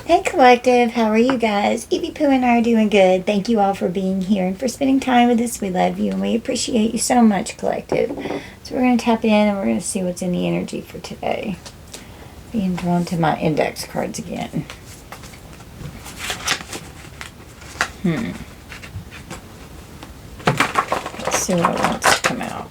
Hey Collective, how are you guys? Evie Pooh and I are doing good. Thank you all for being here and for spending time with us. We love you and we appreciate you so much, Collective. So we're going to tap in and we're going to see what's in the energy for today. Being drawn to my index cards again. Let's see what wants to come out.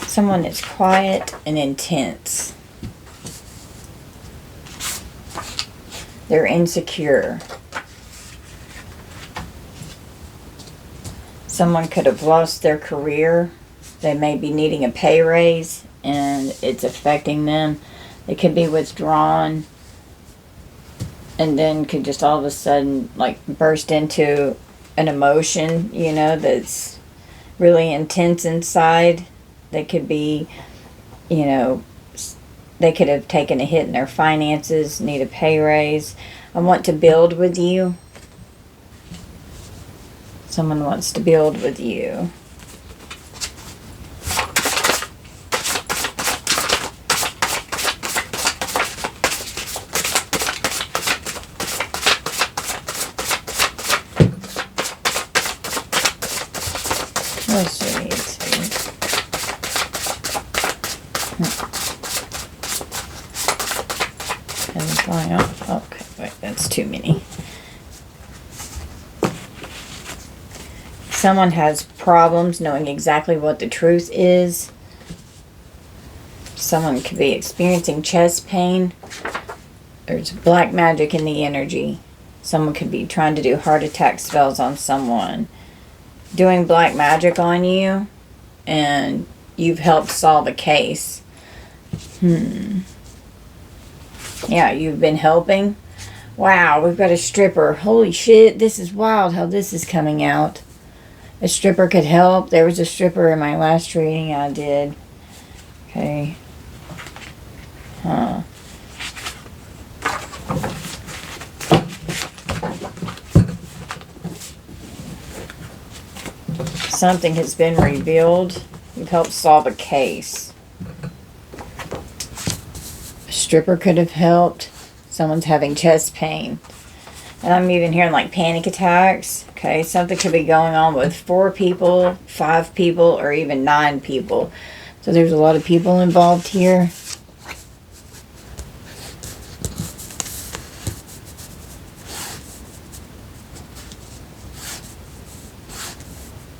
Someone that's quiet and intense. They're insecure. Someone could have lost their career. They may be needing a pay raise and it's affecting them. They could be withdrawn and then could just all of a sudden like burst into an emotion, you know, that's really intense inside. They could be, you know, they could have taken a hit in their finances, need a pay raise. I want to build with you. Someone wants to build with you. Let's see. Okay, wait, that's too many. Someone has problems knowing exactly what the truth is. Someone could be experiencing chest pain. There's black magic in the energy. Someone could be trying to do heart attack spells on someone. Doing black magic on you. And you've helped solve a case. Yeah, you've been helping. Wow, we've got a stripper. Holy shit, this is wild how this is coming out. A stripper could help. There was a stripper in my last reading I did. Okay. Something has been revealed. You've helped solve a case. A stripper could have helped. Someone's having chest pain. And I'm even hearing like panic attacks. Okay, something could be going on with 4 people, 5 people, or even 9 people. So there's a lot of people involved here.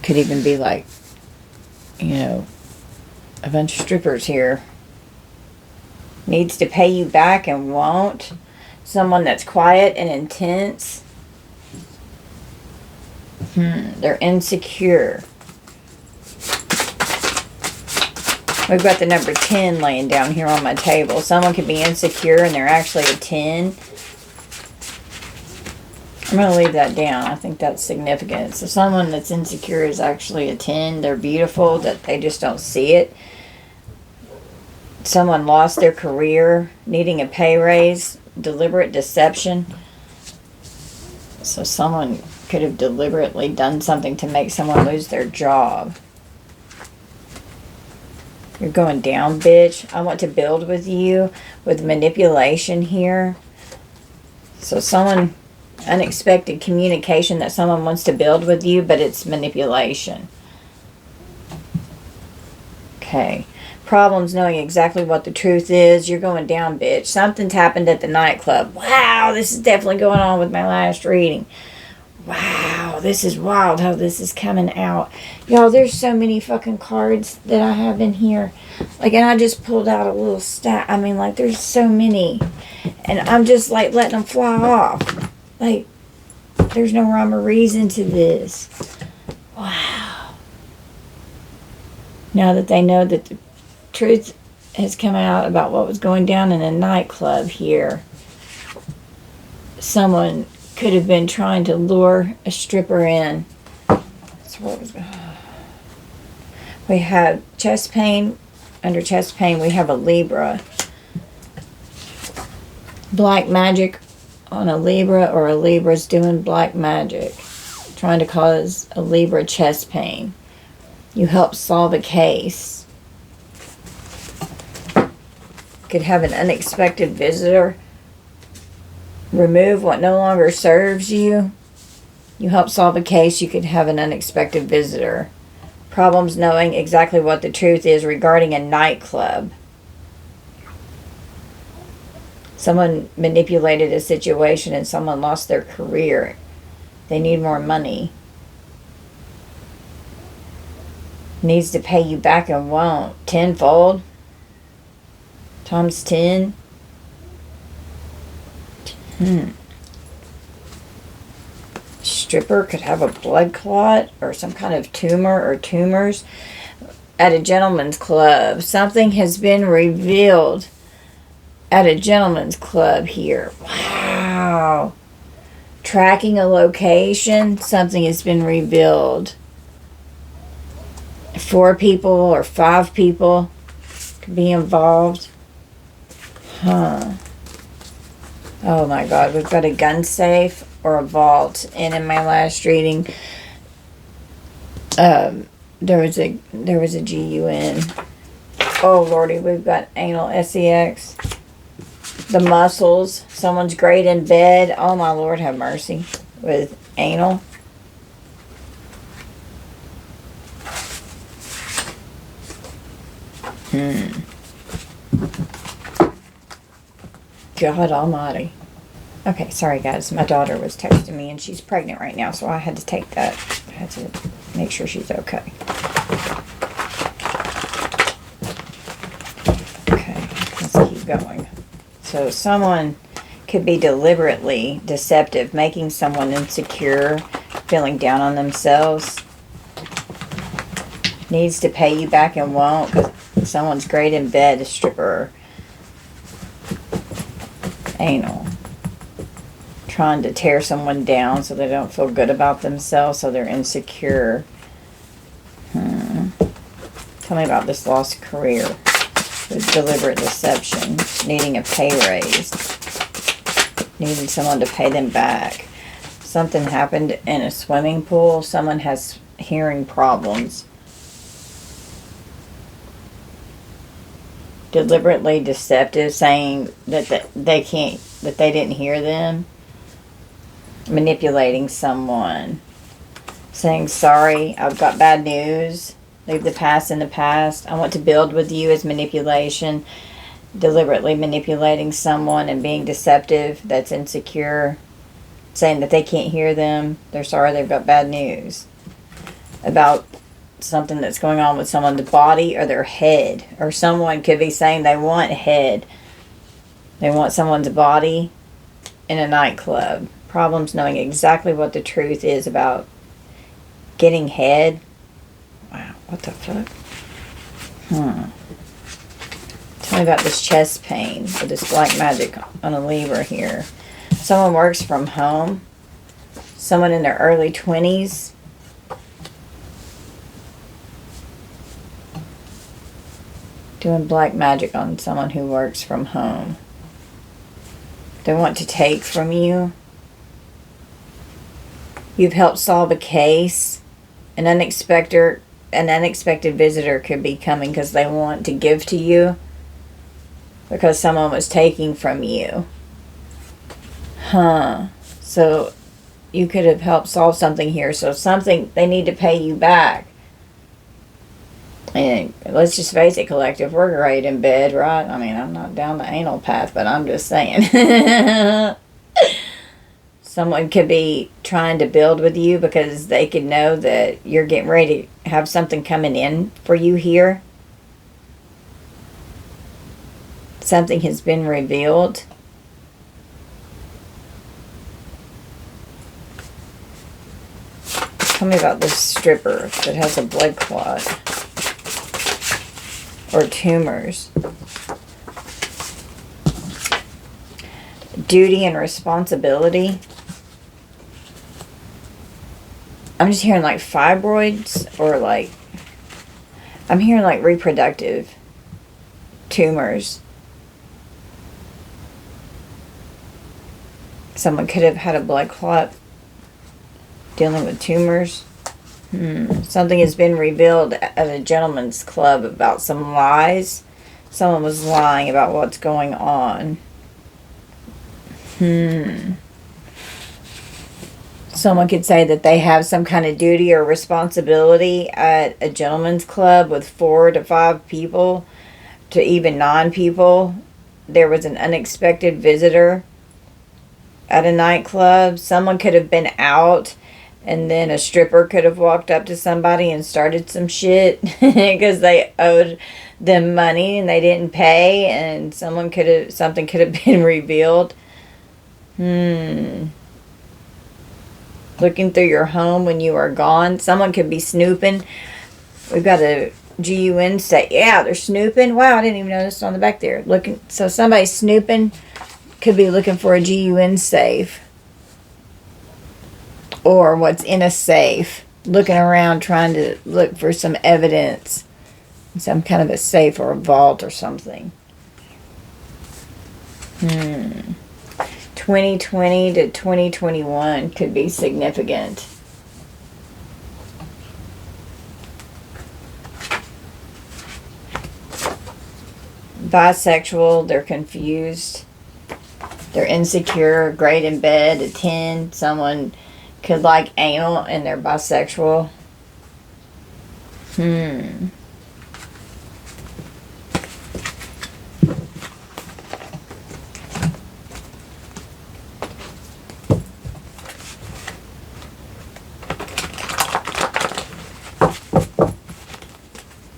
Could even be like, you know, a bunch of strippers here. Needs to pay you back and won't. Someone that's quiet and intense. They're insecure. We've got the number 10 laying down here on my table. Someone could be insecure and they're actually a 10. I'm going to leave that down. I think that's significant. So someone that's insecure is actually a 10. They're beautiful, that they just don't see it. Someone lost their career, needing a pay raise, deliberate deception. So someone could have deliberately done something to make someone lose their job. You're going down, bitch. I want to build with you with manipulation here. So someone, unexpected communication that someone wants to build with you, but it's manipulation. Okay. Problems knowing exactly what the truth is. You're going down, bitch. Something's happened at the nightclub. Wow, this is definitely going on with my last reading. Wow, this is wild how this is coming out. Y'all, there's so many fucking cards that I have in here. Like, and I just pulled out a little stack. I mean, like, there's so many. And I'm just, like, letting them fly off. Like, there's no rhyme or reason to this. Wow. Now that they know that the truth has come out about what was going down in a nightclub here. Someone could have been trying to lure a stripper in. That's what was going on. We have chest pain. Under chest pain, we have a Libra. Black magic on a Libra, or a Libra's doing black magic. trying to cause a Libra chest pain. You help solve a case. Could have an unexpected visitor. Remove what no longer serves you. You help solve a case. You could have an unexpected visitor. Problems knowing exactly what the truth is regarding a nightclub. Someone manipulated a situation and someone lost their career. They need more money. Needs to pay you back and won't. Tenfold. Times 10. Stripper could have a blood clot or some kind of tumor or tumors. At a gentleman's club. Something has been revealed at a gentleman's club here. Wow. Tracking a location. Something has been revealed. 4 people or 5 people could be involved. Oh my God. We've got a gun safe or a vault. And in my last reading, there was a GUN. Oh Lordy, we've got anal sex. The muscles. Someone's great in bed. Oh my Lord, have mercy. With anal. God almighty. Okay, sorry guys. My daughter was texting me and she's pregnant right now, so I had to take that. I had to make sure she's okay. Okay, let's keep going. So someone could be deliberately deceptive, making someone insecure, feeling down on themselves. Needs to pay you back and won't because someone's great in bed, a stripper. Anal. Trying to tear someone down so they don't feel good about themselves, so they're insecure. Tell me about this lost career. With deliberate deception. Needing a pay raise. Needing someone to pay them back. Something happened in a swimming pool. Someone has hearing problems. Deliberately deceptive, saying that they didn't hear them. Manipulating someone. Saying, sorry, I've got bad news. Leave the past in the past. I want to build with you as manipulation. Deliberately manipulating someone and being deceptive. That's insecure. Saying that they can't hear them. They're sorry, they've got bad news. About something that's going on with someone's body or their head. Or someone could be saying they want head. They want someone's body in a nightclub. Problems knowing exactly what the truth is about getting head. Wow, what the fuck? Tell me about this chest pain with this black magic on a Libra here. Someone works from home. Someone in their early 20s. Doing black magic on someone who works from home. They want to take from you. You've helped solve a case. An unexpected visitor could be coming because they want to give to you. Because someone was taking from you. So you could have helped solve something here. So something, they need to pay you back. And let's just face it, collective, we're great in bed, right? I mean, I'm not down the anal path, but I'm just saying. Someone could be trying to build with you because they could know that you're getting ready to have something coming in for you here. Something has been revealed. Tell me about this stripper that has a blood clot. Or tumors. Duty and responsibility. I'm just hearing like fibroids or like, I'm hearing like reproductive tumors. Someone could have had a blood clot Dealing with tumors. Something has been revealed at a gentleman's club about some lies. Someone was lying about what's going on. Someone could say that they have some kind of duty or responsibility at a gentleman's club with 4 to 5 people to even 9 people. There was an unexpected visitor at a nightclub. Someone could have been out, and then a stripper could have walked up to somebody and started some shit because they owed them money and they didn't pay, and something could have been revealed. Looking through your home when you are gone. Someone could be snooping. We've got a GUN say, yeah, they're snooping. Wow, I didn't even notice on the back there. So somebody's snooping. Could be looking for a GUN safe. Or what's in a safe. Looking around trying to look for some evidence. Some kind of a safe or a vault or something. 2020 to 2021 could be significant. Bisexual, they're confused. They're insecure, great in bed, a 10. Someone could like anal and they're bisexual.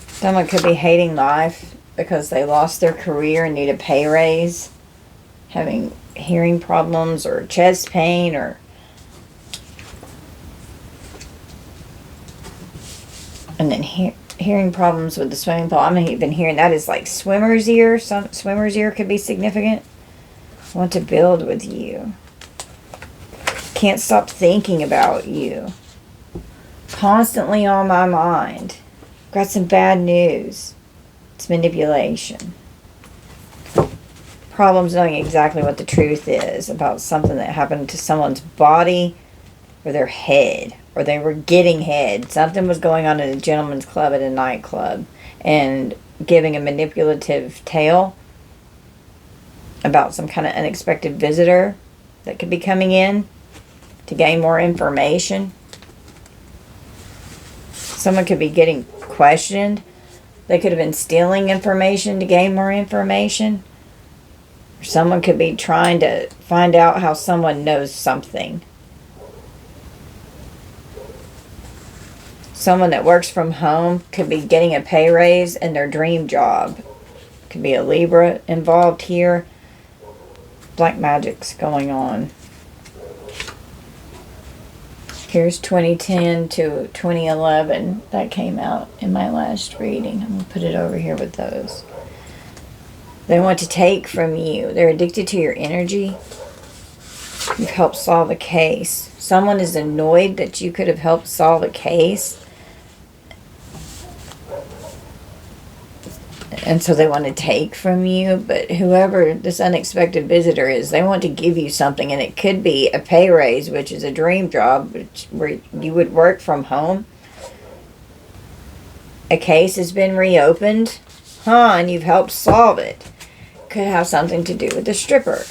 Someone could be hating life because they lost their career and need a pay raise. Having hearing problems or chest pain or... And then hearing problems with the swimming pool. I'm even hearing that is like swimmer's ear. Some swimmer's ear could be significant. I want to build with you. Can't stop thinking about you. Constantly on my mind. Got some bad news. It's manipulation. Problems knowing exactly what the truth is about something that happened to someone's body or their head, or they were getting head. Something was going on at a gentleman's club at a nightclub, and giving a manipulative tale about some kind of unexpected visitor that could be coming in to gain more information. Someone could be getting questioned. They could have been stealing information to gain more information. Or someone could be trying to find out how someone knows something. Someone that works from home could be getting a pay raise in their dream job. Could be a Libra involved here. Black magic's going on. Here's 2010 to 2011. That came out in my last reading. I'm going to put it over here with those. They want to take from you. They're addicted to your energy. You've helped solve a case. Someone is annoyed that you could have helped solve a case. And so they want to take from you. But whoever this unexpected visitor is, they want to give you something. And it could be a pay raise, which is a dream job, where you would work from home. A case has been reopened. And you've helped solve it. Could have something to do with the stripper.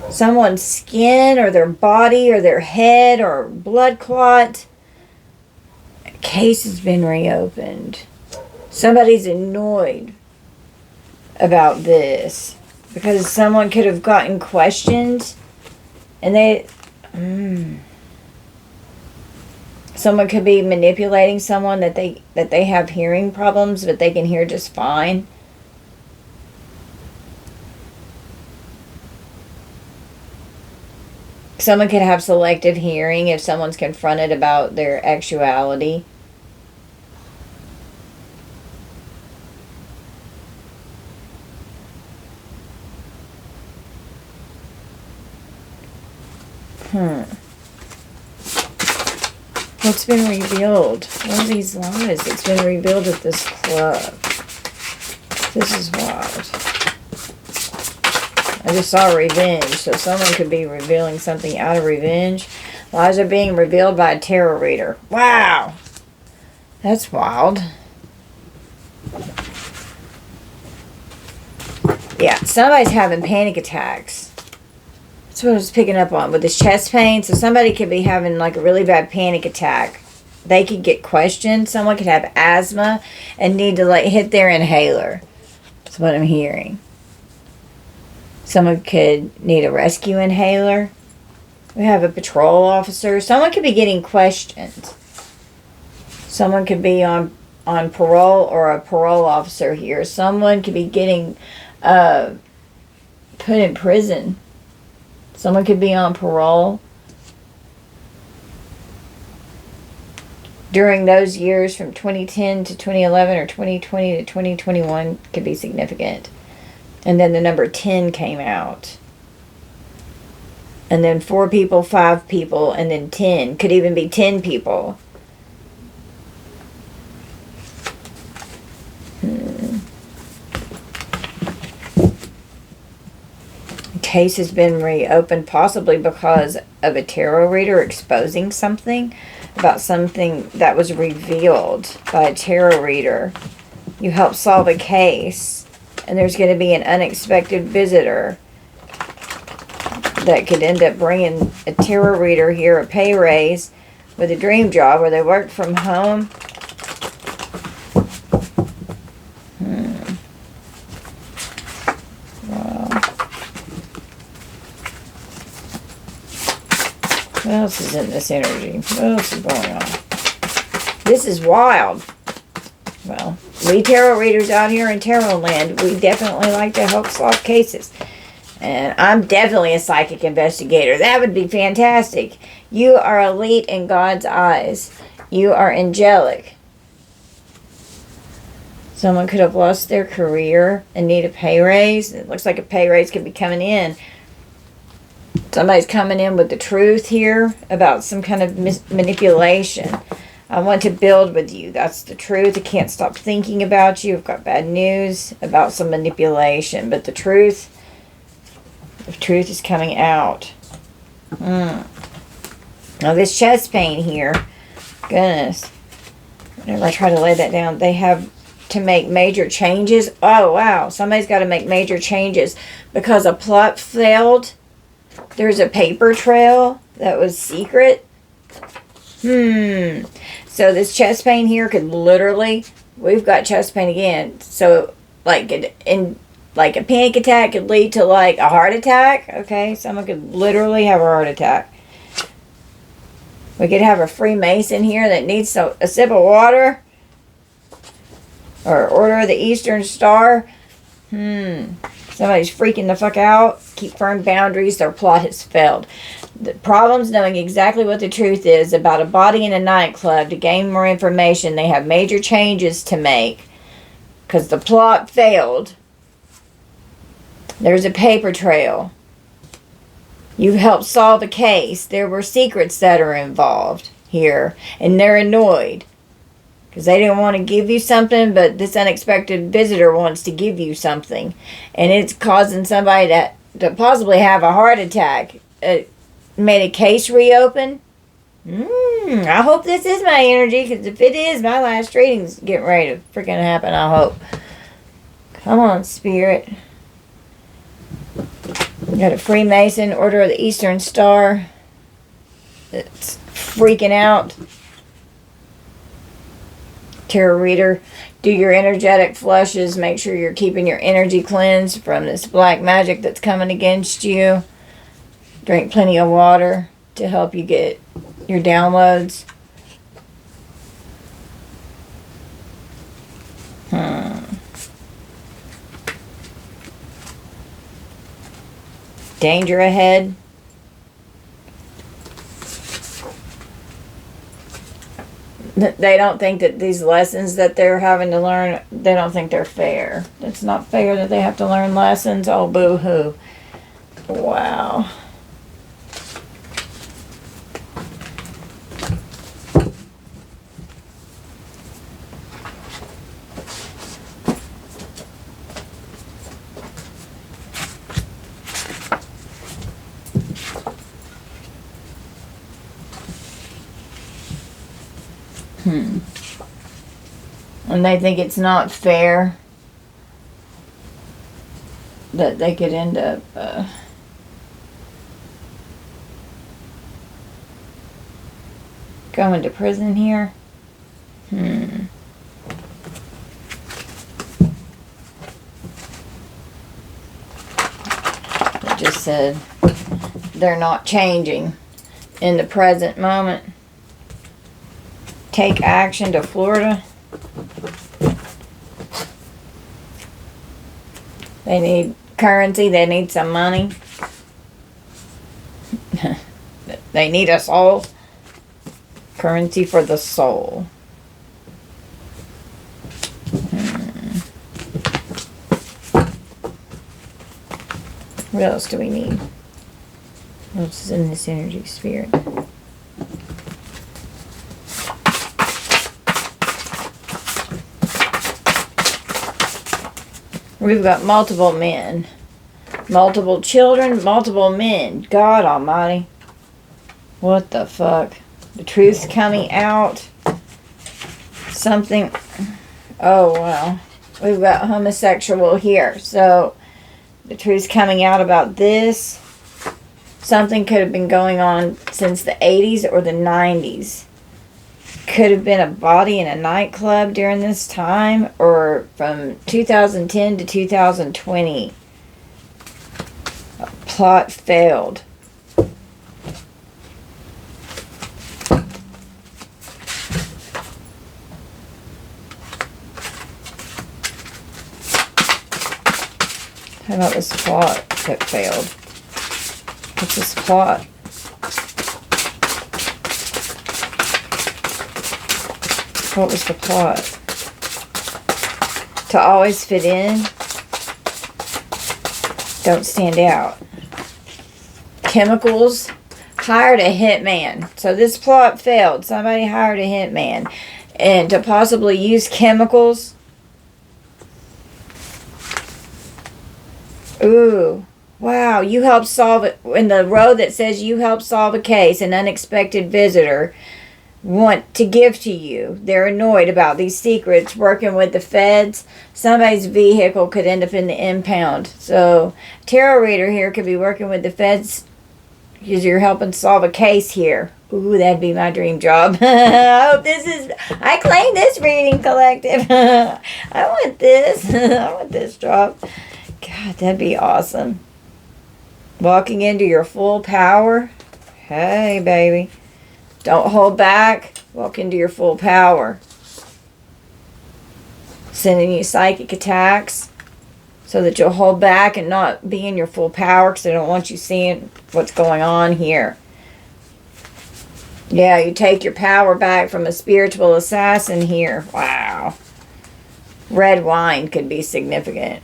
Someone's skin or their body or their head or blood clot. A case has been reopened. Somebody's annoyed about this because someone could have gotten questioned and they... Someone could be manipulating someone that they have hearing problems, but they can hear just fine. Someone could have selective hearing if someone's confronted about their actuality. What's been revealed? What are these lies that's been revealed at this club? This is wild. I just saw revenge, so someone could be revealing something out of revenge. Lies are being revealed by a tarot reader. Wow. That's wild. Yeah, somebody's having panic attacks. That's what I was picking up on with this chest pain. So somebody could be having like a really bad panic attack. They could get questioned. Someone could have asthma and need to like hit their inhaler. That's what I'm hearing. Someone could need a rescue inhaler. We have a patrol officer. Someone could be getting questioned. Someone could be on parole or a parole officer here. Someone could be getting put in prison. Someone could be on parole. During those years from 2010 to 2011 or 2020 to 2021 could be significant. And then the number 10 came out. And then 4 people, 5 people, and then 10. Could even be 10 people. Case has been reopened possibly because of a tarot reader exposing something about something that was revealed by a tarot reader. You help solve a case, and there's going to be an unexpected visitor that could end up bringing a tarot reader here a pay raise with a dream job where they work from home. What else is in this energy? What else is going on? This is wild. Well, we tarot readers out here in tarot land, we definitely like to help solve cases. And I'm definitely a psychic investigator. That would be fantastic. You are elite in God's eyes. You are angelic. Someone could have lost their career and need a pay raise. It looks like a pay raise could be coming in. Somebody's coming in with the truth here about some kind of manipulation. I want to build with you. That's the truth. I can't stop thinking about you. I've got bad news about some manipulation. But the truth is coming out. Now this chest pain here, goodness. Whenever I try to lay that down, they have to make major changes. Oh, wow. Somebody's got to make major changes because a plot failed. There's a paper trail that was secret. So this chest pain here could literally, we've got chest pain again. So like a panic attack could lead to like a heart attack. Okay, someone could literally have a heart attack. We could have a Freemason here that needs a sip of water. Or Order of the Eastern Star. Somebody's freaking the fuck out. Keep firm boundaries. Their plot has failed. The problem's knowing exactly what the truth is about a body in a nightclub. To gain more information, they have major changes to make. Because the plot failed. There's a paper trail. You've helped solve a case. There were secrets that are involved here. And they're annoyed. Because they didn't want to give you something, but this unexpected visitor wants to give you something. And it's causing somebody to possibly have a heart attack. Made a case reopen. I hope this is my energy, because if it is, my last reading's getting ready to freaking happen, I hope. Come on, Spirit. We got a Freemason, Order of the Eastern Star. It's freaking out. Tarot reader, do your energetic flushes. Make sure you're keeping your energy cleansed from this black magic that's coming against you. Drink plenty of water to help you get your downloads. Danger ahead. They don't think that these lessons that they're having to learn, they don't think they're fair. It's not fair that they have to learn lessons. Oh, boo-hoo. Wow. And they think it's not fair that they could end up going to prison here. It just said they're not changing in the present moment. Take action to Florida. They need currency. They need some money. They need us all. Currency for the soul. What else do we need? What else is in this energy spirit? We've got multiple men, multiple children, multiple men. God almighty. What the fuck? The truth's coming out. Something. Oh, wow. We've got homosexual here. So, the truth's coming out about this. Something could have been going on since the 80s or the 90s. Could have been a body in a nightclub during this time, or from 2010 to 2020. A plot failed. How about this plot that failed? What's this plot? What was the plot? To always fit in. Don't stand out. Chemicals. Hired a hitman. So this plot failed. Somebody hired a hitman. And to possibly use chemicals. Ooh. Wow. You helped solve it. In the row that says you helped solve a case, an unexpected visitor want to give to you. They're annoyed about these secrets working with the feds. Somebody's vehicle could end up in the impound. So, tarot reader here could be working with the feds because you're helping solve a case here. Ooh, that'd be my dream job. I hope this is... I claim this reading, collective. I want this. I want this job. God, that'd be awesome. Walking into your full power. Hey, baby. Don't hold back. Walk into your full power. Sending you psychic attacks so that you'll hold back and not be in your full power because they don't want you seeing what's going on here. Yeah, you take your power back from a spiritual assassin here. Wow. Red wine could be significant.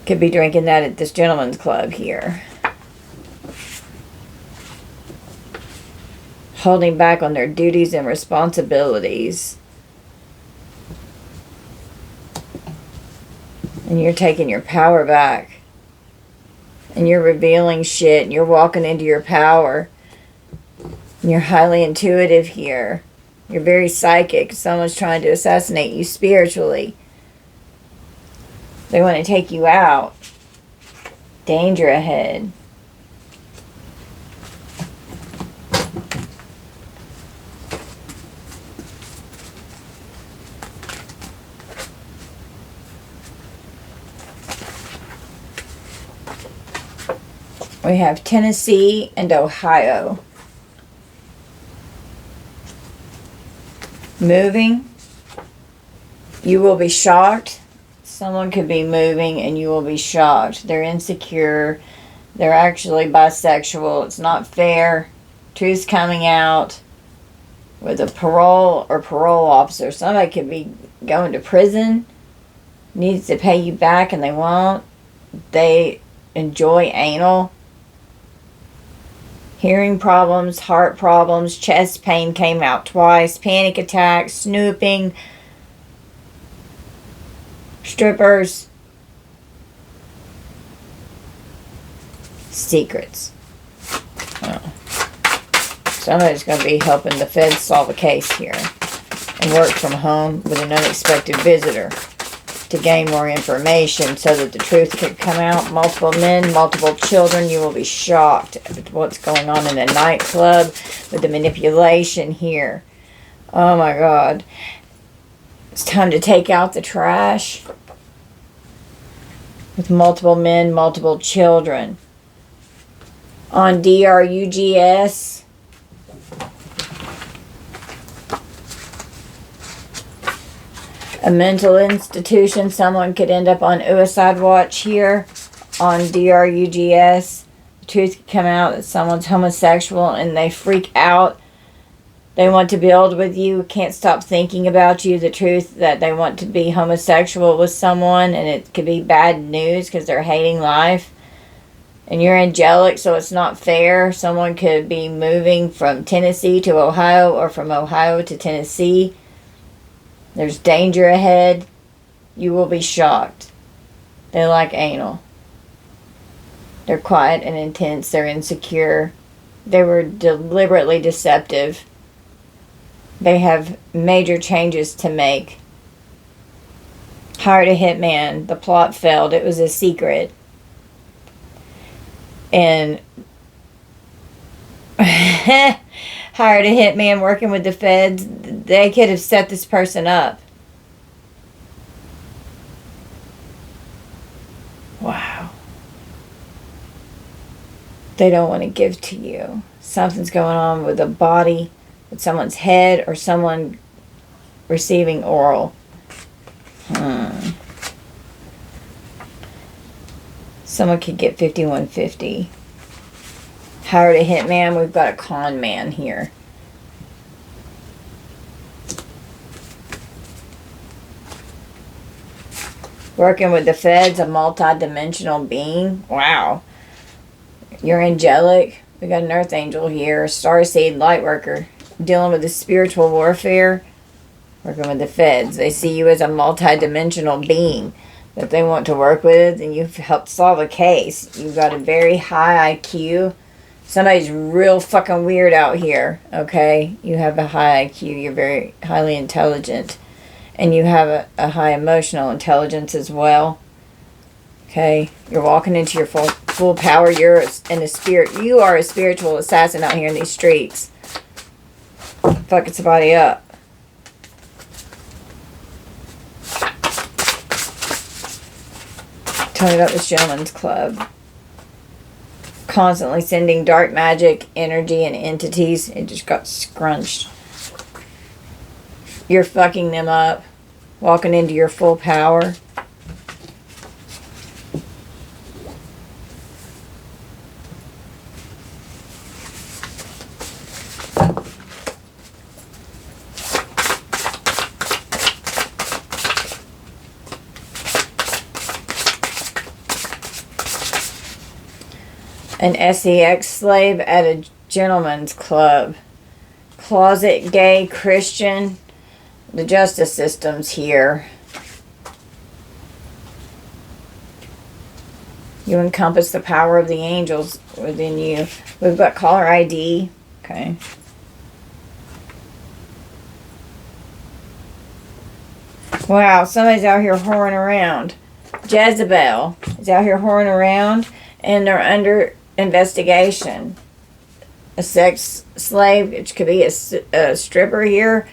Could be drinking that at this gentleman's club here. Holding back on their duties and responsibilities. And you're taking your power back. And you're revealing shit. And you're walking into your power. And you're highly intuitive here. You're very psychic. Someone's trying to assassinate you spiritually. They want to take you out. Danger ahead. We have Tennessee and Ohio. Moving. You will be shocked. Someone could be moving and you will be shocked. They're insecure. They're actually bisexual. It's not fair. Truth's coming out. With a parole or parole officer. Somebody could be going to prison. Needs to pay you back and they won't. They enjoy anal. Hearing problems, heart problems, chest pain came out twice, panic attacks, snooping, strippers, secrets. Oh. Somebody's going to be helping the feds solve a case here. And work from home with an unexpected visitor to gain more information so that the truth could come out. Multiple men, multiple children. You will be shocked at what's going on in the nightclub with the manipulation here. Oh my God. It's time to take out the trash. With multiple men, multiple children. On DRUGS. A mental institution. Someone could end up on suicide watch here on DRUGS. The truth could come out that someone's homosexual and they freak out. They want to build with you. Can't stop thinking about you. The truth that they want to be homosexual with someone, and it could be bad news because they're hating life. And you're angelic, so it's not fair. Someone could be moving from Tennessee to Ohio or from Ohio to Tennessee. There's danger ahead. You will be shocked. They like anal. They're quiet and intense. They're insecure. They were deliberately deceptive. They have major changes to make. Hired a hitman. The plot failed. It was a secret. And hired a hitman working with the feds. They could have set this person up. Wow. They don't want to give to you. Something's going on with a body, with someone's head, or someone receiving oral. Someone could get 5150. Hired a hitman. We've got a con man here. Working with the feds, a multi-dimensional being. Wow. You're angelic. We got an earth angel here. Starseed light worker. Dealing with the spiritual warfare. Working with the feds. They see you as a multi-dimensional being that they want to work with, and you've helped solve a case. You've got a very high IQ. Somebody's real fucking weird out here, okay? You have a high IQ. You're very highly intelligent. And you have a high emotional intelligence as well. Okay? You're walking into your full power. You're in a spirit. You are a spiritual assassin out here in these streets. Fucking somebody up. Tell me about this gentleman's club. Constantly sending dark magic, energy, and entities. It just got scrunched. You're fucking them up. Walking into your full power. An sex slave at a gentleman's club. Closet gay Christian. The justice system's here. You encompass the power of the angels within you. We've got caller ID. Okay. Wow, somebody's out here whoring around. Jezebel is out here whoring around, and they're under investigation. A sex slave, which could be a stripper here,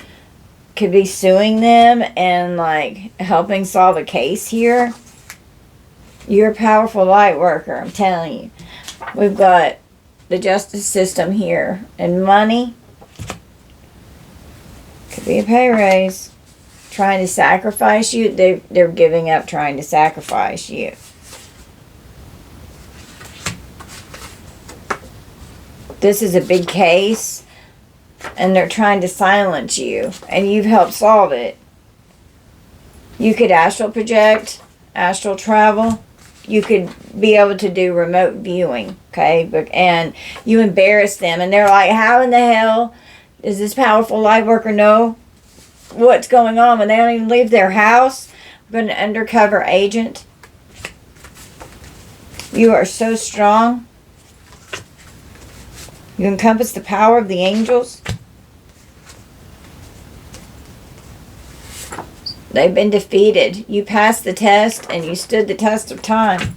could be suing them and like helping solve a case here. You're a powerful light worker, I'm telling you. We've got the justice system here, and money could be a pay raise. Trying to sacrifice you. They're giving up trying to sacrifice you. This is a big case, and they're trying to silence you, and you've helped solve it. You could astral project, astral travel. You could be able to do remote viewing, okay? And you embarrass them, and they're like, how in the hell does this powerful light worker know what's going on when they don't even leave their house? I've got an undercover agent. You are so strong. You encompass the power of the angels. They've been defeated. You passed the test and you stood the test of time.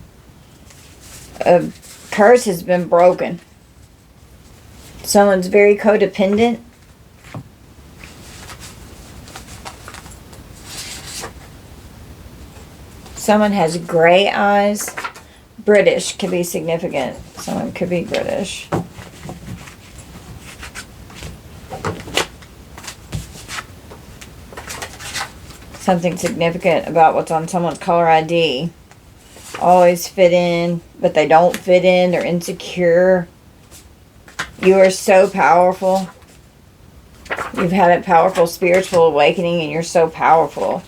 A curse has been broken. Someone's very codependent. Someone has gray eyes. British could be significant. Someone could be British. Something significant about what's on someone's caller ID. Always fit in, but they don't fit in. They're insecure. You are so powerful. You've had a powerful spiritual awakening and you're so powerful.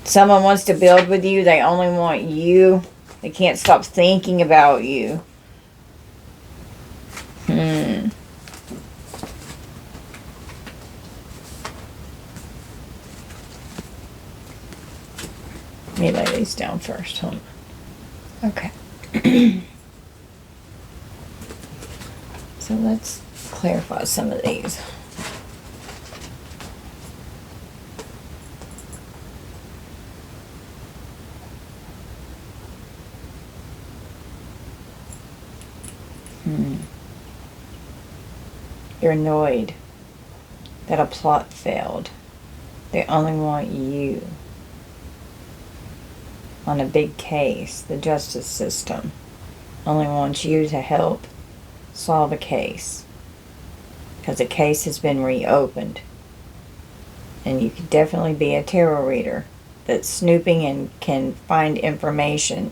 Someone wants to build with you. They only want you. They can't stop thinking about you. Let me lay these down first. Hold on. Okay. So let's clarify some of these. You're annoyed that a plot failed. They only want you. On a big case, the justice system only wants you to help solve a case. Because a case has been reopened. And you could definitely be a tarot reader that's snooping and can find information.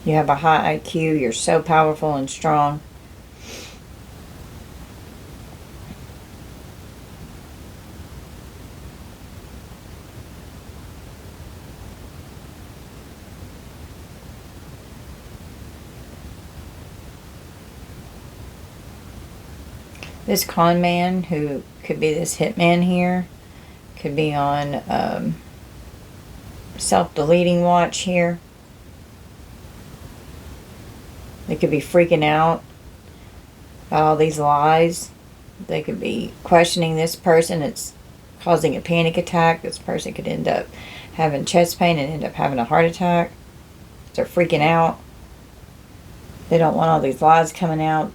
You have a high IQ. You're so powerful and strong. This con man, who could be this hitman here, could be on self-deleting watch here. They could be freaking out about all these lies. They could be questioning this person. It's causing a panic attack. This person could end up having chest pain and end up having a heart attack. They're freaking out. They don't want all these lies coming out.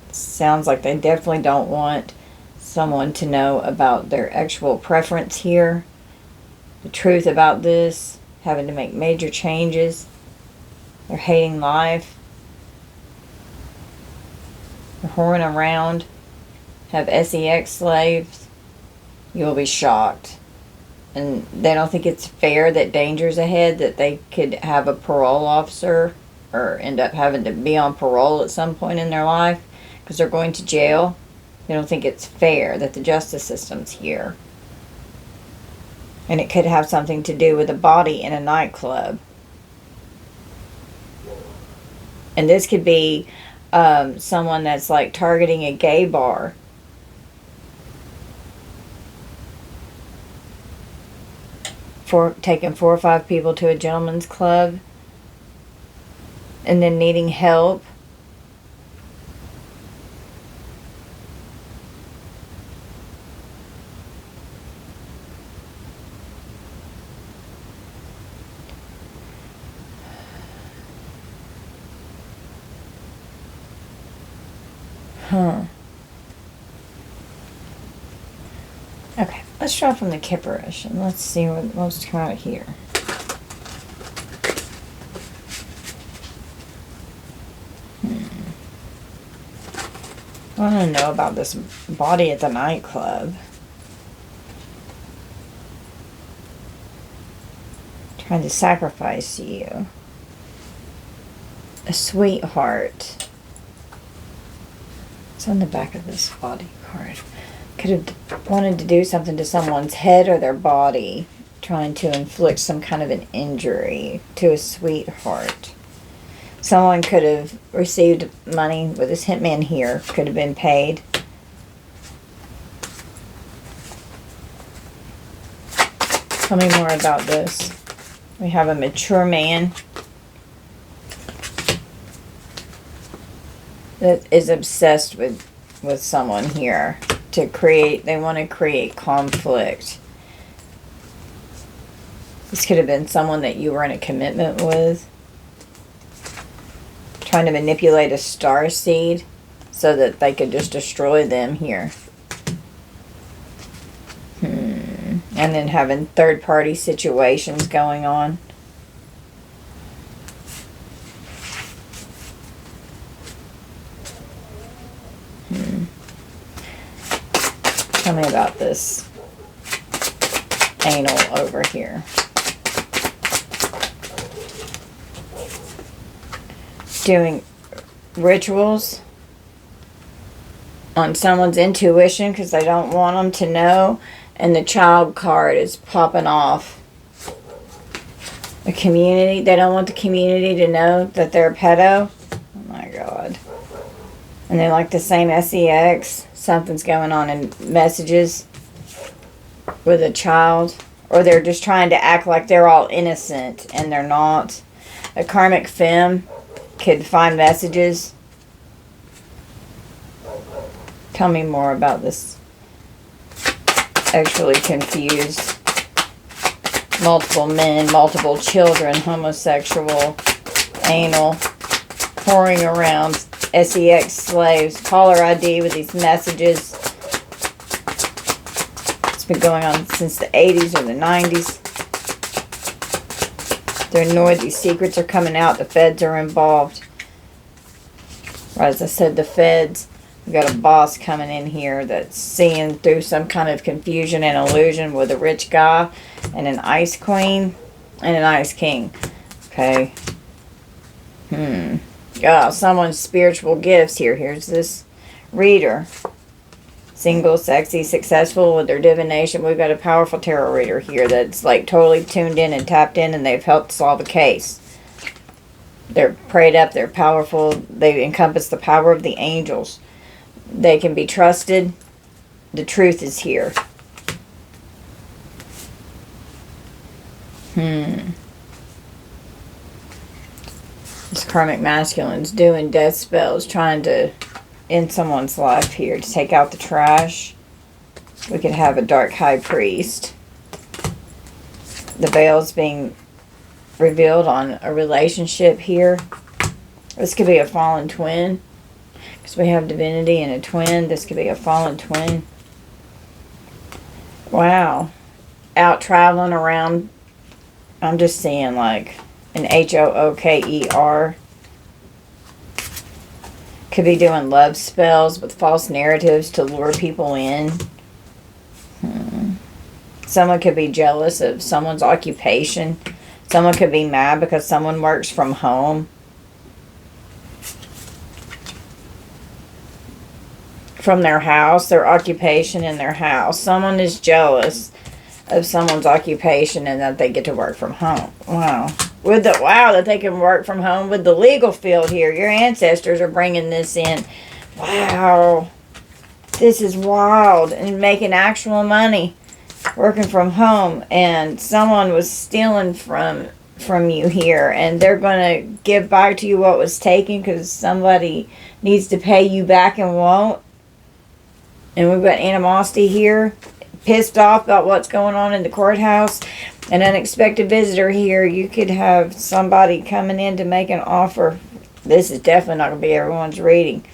Sounds like they definitely don't want someone to know about their actual preference here. The truth about this. Having to make major changes. They're hating life. They're whoring around. Have sex slaves. You will be shocked. And they don't think it's fair that danger's ahead, that they could have a parole officer or end up having to be on parole at some point in their life because they're going to jail. They don't think it's fair that the justice system's here. And it could have something to do with a body in a nightclub. And this could be someone that's like targeting a gay bar. Taking 4 or 5 people to a gentleman's club. And then needing help. Okay, let's draw from the Kipperish and let's see what's coming out here. I want to know about this body at the nightclub. Trying to sacrifice you. A sweetheart. It's on the back of this body card. Could have wanted to do something to someone's head or their body. Trying to inflict some kind of an injury to a sweetheart. Someone could have received money with this hitman here. Could have been paid. Tell me more about this. We have a mature man. that is obsessed with someone here to create, they want to create conflict. This could have been someone that you were in a commitment with, trying to manipulate a star seed so that they could just destroy them here. And then having third-party situations going on. Tell me about this anal over here. Doing rituals on someone's intuition because they don't want them to know. And the child card is popping off. The community, they don't want the community to know that they're a pedo. Oh my God. And they like the same sex. Something's going on in messages with a child. Or they're just trying to act like they're all innocent and they're not. A karmic femme could find messages. Tell me more about this. Actually confused. Multiple men, multiple children, homosexual, anal, whoring around, sex slaves, caller ID with these messages. It's been going on since the 80s or the 90s. They're annoyed these secrets are coming out. The feds are involved. Or as I said, the feds. We've got a boss coming in here that's seeing through some kind of confusion and illusion with a rich guy and an ice queen and an ice king. Okay. Oh, someone's spiritual gifts here. Here's this reader. Single, sexy, successful with their divination. We've got a powerful tarot reader here that's like totally tuned in and tapped in, and they've helped solve a case. They're prayed up. They're powerful. They encompass the power of the angels. They can be trusted. The truth is here. This karmic masculine's doing death spells, trying to end someone's life here, to take out the trash. We could have a dark high priest. The veil's being revealed on a relationship here. This could be a fallen twin. Because we have divinity and a twin. This could be a fallen twin. Wow. Out traveling around. I'm just seeing like an Hooker. Could be doing love spells with false narratives to lure people in. Someone could be jealous of someone's occupation. Someone could be mad because someone works from home. From their house, their occupation in their house. Someone is jealous of someone's occupation and that they get to work from home. Wow. Wow, that they can work from home with the legal field here. Your ancestors are bringing this in. Wow. This is wild. And making actual money working from home. And someone was stealing from you here. And they're going to give back to you what was taken because somebody needs to pay you back and won't. And we've got animosity here. Pissed off about what's going on in the courthouse. An unexpected visitor here. You could have somebody coming in to make an offer. This is definitely not going to be everyone's reading.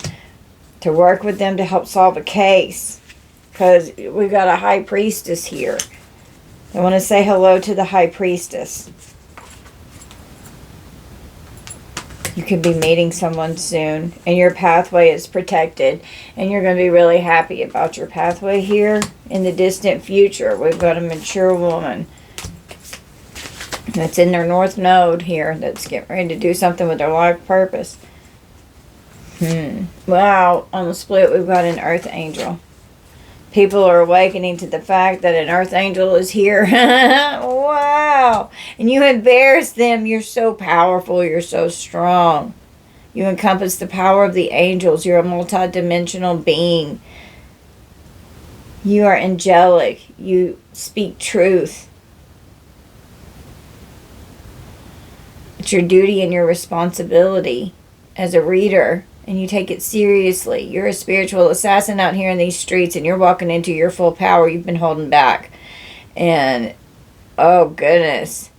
To work with them to help solve a case. Because we've got a high priestess here. I want to say hello to the high priestess. You could be meeting someone soon. And your pathway is protected. And you're going to be really happy about your pathway here. In the distant future, we've got a mature woman. That's in their north node here. That's getting ready to do something with their life purpose. Wow. On the split, we've got an earth angel. People are awakening to the fact that an earth angel is here. Wow. And you embarrass them. You're so powerful. You're so strong. You encompass the power of the angels. You're a multidimensional being. You are angelic. You speak truth. It's your duty and your responsibility as a reader and you take it seriously. You're a spiritual assassin out here in these streets, and you're walking into your full power. You've been holding back. And, oh goodness,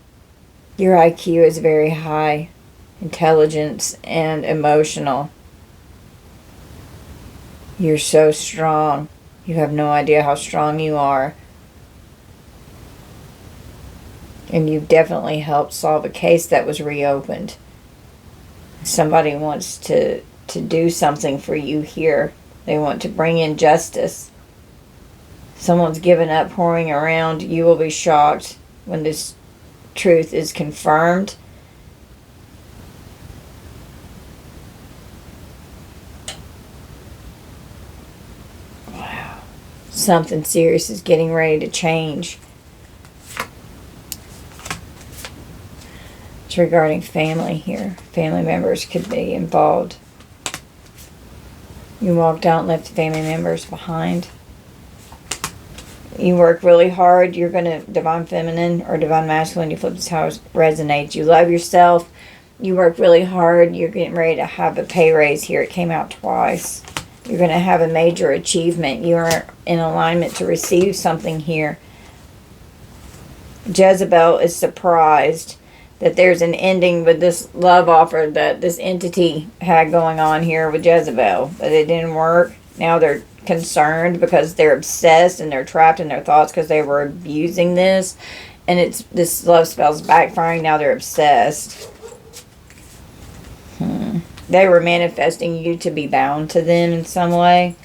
your IQ is very high. Intelligence and emotional. You're so strong. You have no idea how strong you are. And you've definitely helped solve a case that was reopened. Somebody wants to do something for you here. They want to bring in justice. Someone's given up pouring around. You will be shocked when this truth is confirmed. Wow. Something serious is getting ready to change. It's regarding family here. Family members could be involved. You walked out and left family members behind. You work really hard. You're going to divine feminine or divine masculine. You flip this how it resonates. You love yourself. You work really hard. You're getting ready to have a pay raise here. It came out twice. You're going to have a major achievement. You are in alignment to receive something here. Jezebel is surprised that there's an ending with this love offer that this entity had going on here with Jezebel. But it didn't work. Now they're concerned because they're obsessed and they're trapped in their thoughts because they were abusing this. And it's this love spell's backfiring. Now they're obsessed. They were manifesting you to be bound to them in some way.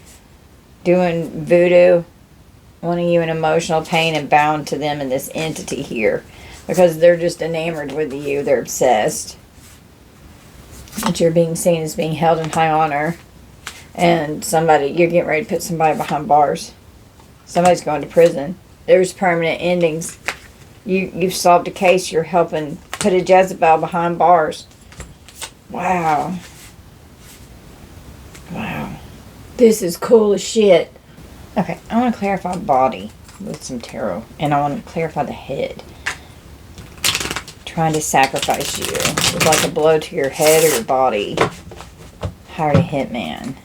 Doing voodoo. Wanting you in emotional pain and bound to them and this entity here. Because they're just enamored with you. They're obsessed. That you're being seen as being held in high honor. And you're getting ready to put somebody behind bars. Somebody's going to prison. There's permanent endings. You've solved a case. You're helping put a Jezebel behind bars. Wow. Wow. This is cool as shit. Okay, I want to clarify body with some tarot. And I want to clarify the head. Trying to sacrifice you with like a blow to your head or your body. Hired a hitman.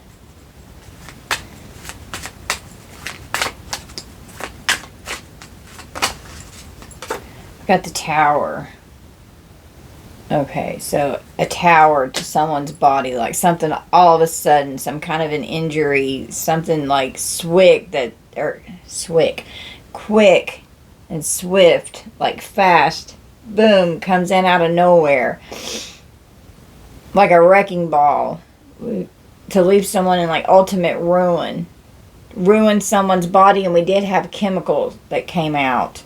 Got the tower. Okay, so a tower to someone's body, like something all of a sudden, some kind of an injury, something like quick and swift, like fast, boom, comes in out of nowhere. Like a wrecking ball to leave someone in like ultimate ruin. Ruin someone's body, and we did have chemicals that came out.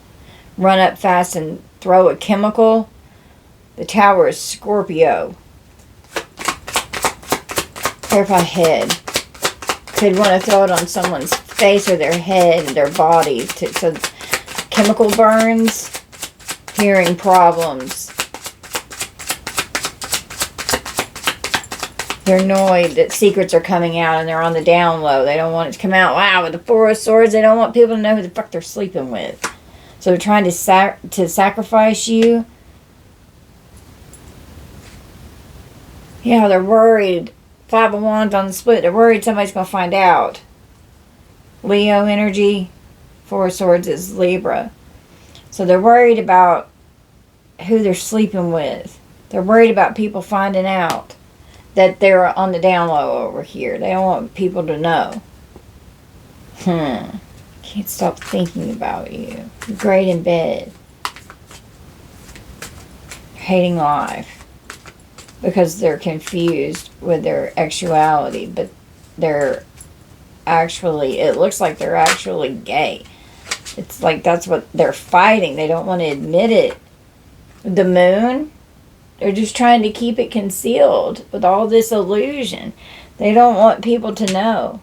Run up fast and throw a chemical. The tower is Scorpio. Clarify head. Could want to throw it on someone's face or their head, their body. So chemical burns, hearing problems. They're annoyed that secrets are coming out and they're on the down low. They don't want it to come out. Wow, with the Four of Swords, they don't want people to know who the fuck they're sleeping with. So they're trying to sacrifice you. Yeah, they're worried. Five of Wands on the split. They're worried somebody's going to find out. Leo energy. Four of Swords is Libra. So they're worried about who they're sleeping with. They're worried about people finding out that they're on the down low over here. They don't want people to know. Can't stop thinking about you. You're great in bed. Hating life. Because they're confused with their sexuality. But they're actually, it looks like they're actually gay. It's like that's what they're fighting. They don't want to admit it. The moon, they're just trying to keep it concealed with all this illusion. They don't want people to know.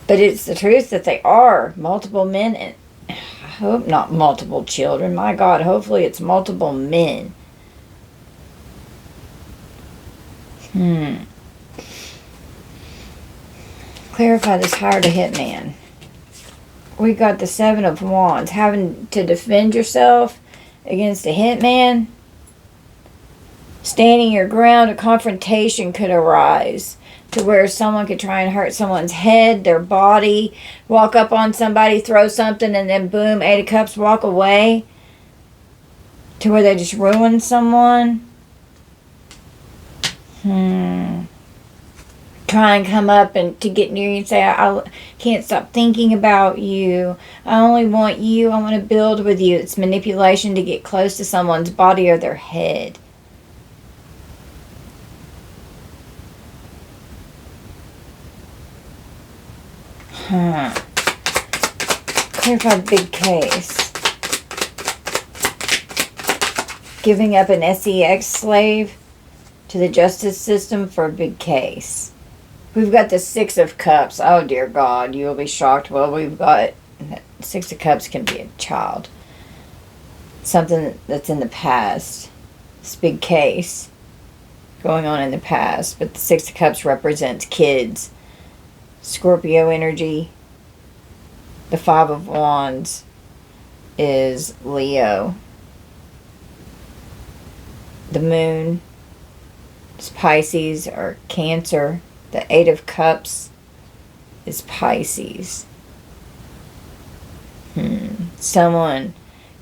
But it's the truth that they are multiple men. And I hope not multiple children. My God, hopefully it's multiple men. Clarify this hired a hitman. We got the Seven of Wands. Having to defend yourself against a hitman. Standing your ground, a confrontation could arise to where someone could try and hurt someone's head, their body, walk up on somebody, throw something, and then boom, 8 of Cups, walk away. To where they just ruin someone. Try and come up and to get near you and say, I can't stop thinking about you. I only want you. I want to build with you. It's manipulation to get close to someone's body or their head. Clarify the big case. Giving up an sex slave to the justice system for a big case. We've got the 6 of Cups. Oh, dear God, you'll be shocked. Well, we've got 6 of Cups can be a child. Something that's in the past. This big case going on in the past. But the 6 of Cups represents kids. Scorpio energy. The 5 of Wands is Leo. The moon is Pisces or Cancer. The 8 of Cups is Pisces. Someone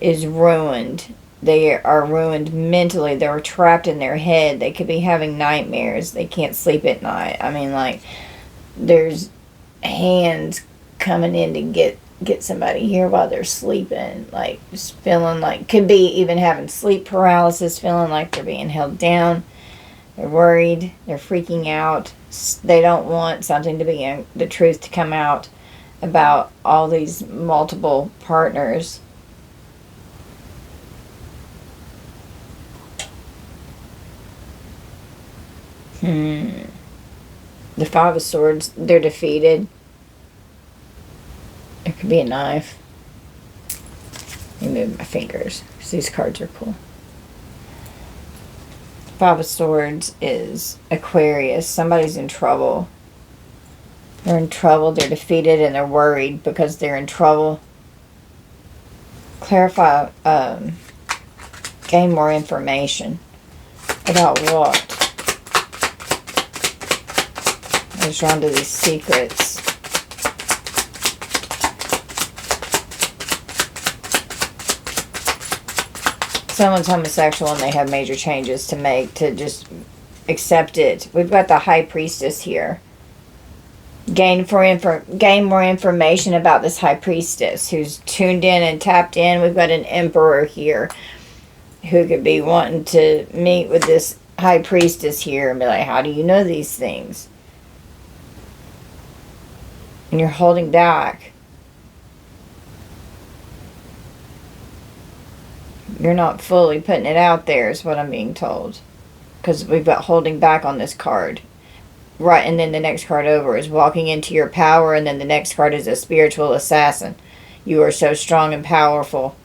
is ruined. They are ruined mentally. They're trapped in their head. They could be having nightmares. They can't sleep at night. I mean, like, there's hands coming in to get somebody here while they're sleeping. Like, just feeling like, could be even having sleep paralysis, feeling like they're being held down. They're worried. They're freaking out. They don't want something to be the truth to come out about all these multiple partners. The 5 of Swords, they're defeated. There could be a knife. Let me move my fingers because these cards are cool. 5 of Swords is Aquarius. Somebody's in trouble. They're in trouble. They're defeated and they're worried because they're in trouble. Clarify, gain more information about what? I was drawn to these secrets. Someone's homosexual and they have major changes to make to just accept it. We've got the High Priestess here. Gain more information about this High Priestess who's tuned in and tapped in. We've got an Emperor here who could be wanting to meet with this High Priestess here and be like, how do you know these things? And you're holding back. You're not fully putting it out there is what I'm being told. Because we've got holding back on this card. Right, and then the next card over is walking into your power, and then the next card is a spiritual assassin. You are so strong and powerful.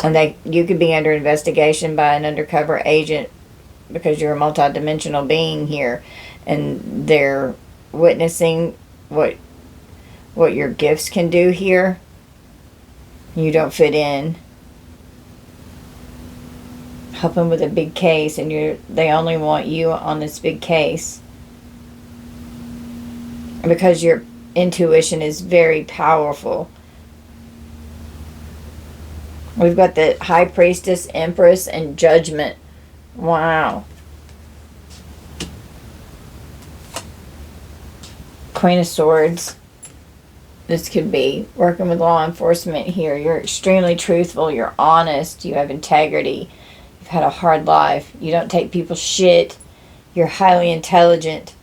And you could be under investigation by an undercover agent because you're a multidimensional being here. And they're witnessing what your gifts can do here. You don't fit in. Helping with a big case, and they only want you on this big case because your intuition is very powerful. We've got the High Priestess, Empress, and Judgment. Wow. Queen of Swords. This could be working with law enforcement here. You're extremely truthful. You're honest. You have integrity. You've had a hard life. You don't take people's shit. You're highly intelligent.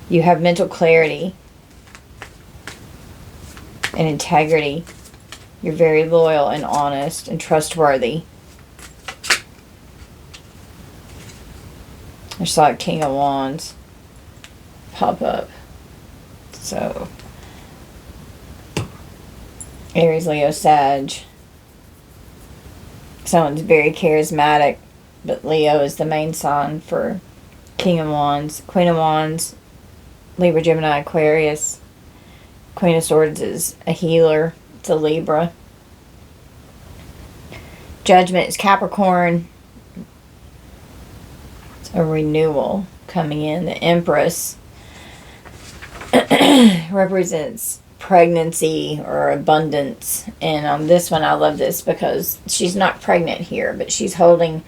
You have mental clarity and integrity. You're very loyal and honest and trustworthy. I saw a King of Wands pop up. So, Aries, Leo, Sag. Someone's very charismatic, but Leo is the main sign for King of Wands. Queen of Wands, Libra, Gemini, Aquarius. Queen of Swords is a healer. It's a Libra. Judgment is Capricorn. It's a renewal coming in. The Empress represents pregnancy or abundance. And on this one, I love this because she's not pregnant here, but she's holding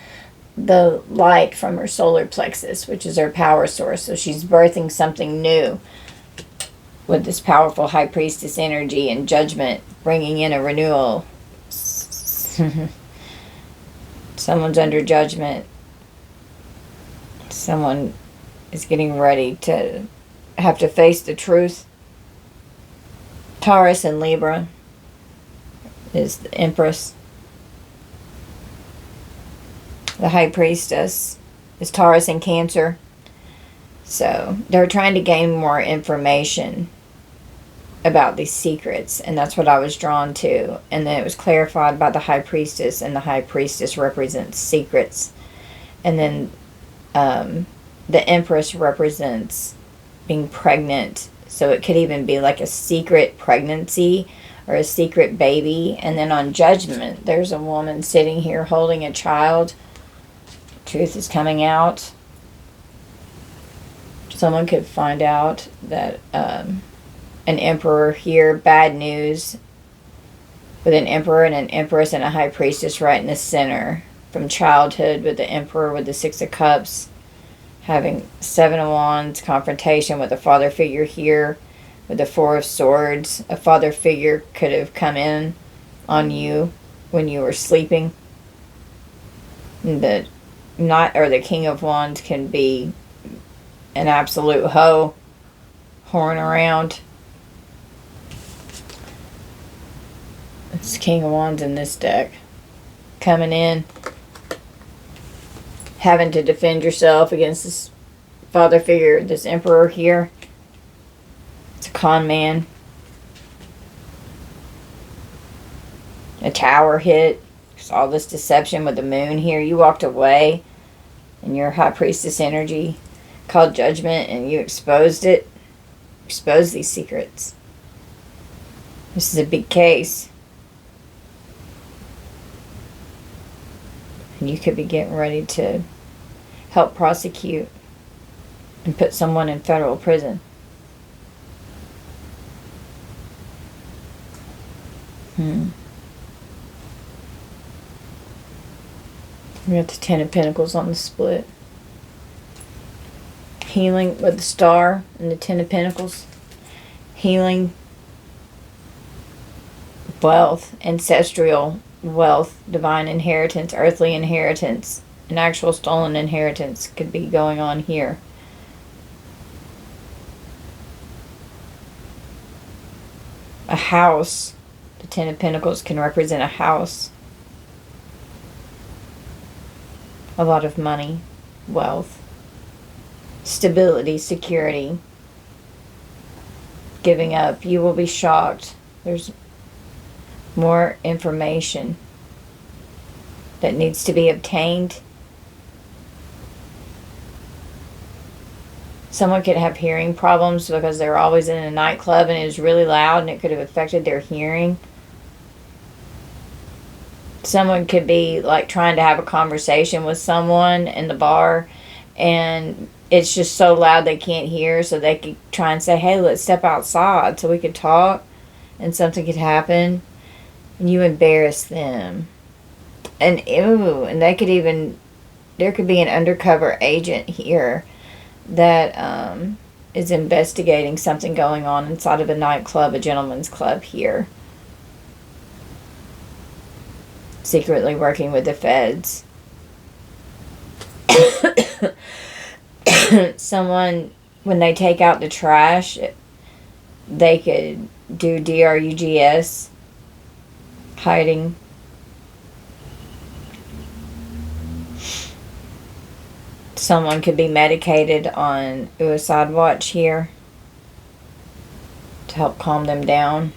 the light from her solar plexus, which is her power source. So she's birthing something new with this powerful high priestess energy and judgment, bringing in a renewal. Someone's under judgment. Someone is getting ready to have to face the truth. Taurus and Libra is the Empress. The High Priestess is Taurus and Cancer. So they're trying to gain more information about these secrets, and that's what I was drawn to. And then it was clarified by the High Priestess, and the High Priestess represents secrets. And then the Empress represents being pregnant. So it could even be like a secret pregnancy or a secret baby. And then on Judgment, there's a woman sitting here holding a child. Truth is coming out. Someone could find out that an emperor here, bad news, with an emperor and an empress and a high priestess right in the center. From childhood with the emperor with the Six of Cups, having Seven of Wands, confrontation with a father figure here with the Four of Swords. A father figure could have come in on you when you were sleeping. The Knight or the King of Wands can be an absolute hoe, whoring around. It's King of Wands in this deck. Coming in, having to defend yourself against this father figure, this emperor here. It's a con man. A tower hit. There's all this deception with the moon here. You walked away in your high priestess energy called judgment, and you exposed it. Exposed these secrets. This is a big case. And you could be getting ready to help prosecute and put someone in federal prison. We got the Ten of Pentacles on the split. Healing with the Star and the Ten of Pentacles. Healing, wealth, ancestral wealth, divine inheritance, earthly inheritance, an actual stolen inheritance could be going on here. A house. The Ten of Pentacles can represent a house. A lot of money, wealth, stability, security, giving up. You will be shocked. There's more information that needs to be obtained. Someone could have hearing problems because they're always in a nightclub and it was really loud and it could have affected their hearing. Someone could be like trying to have a conversation with someone in the bar and it's just so loud they can't hear, so they could try and say, hey, let's step outside so we could talk, and something could happen and you embarrass them. And they could even, there could be an undercover agent here that is investigating something going on inside of a nightclub, a gentleman's club here. Secretly working with the feds. Someone, when they take out the trash, they could do DRUGS, hiding. Someone could be medicated on suicide watch here to help calm them down.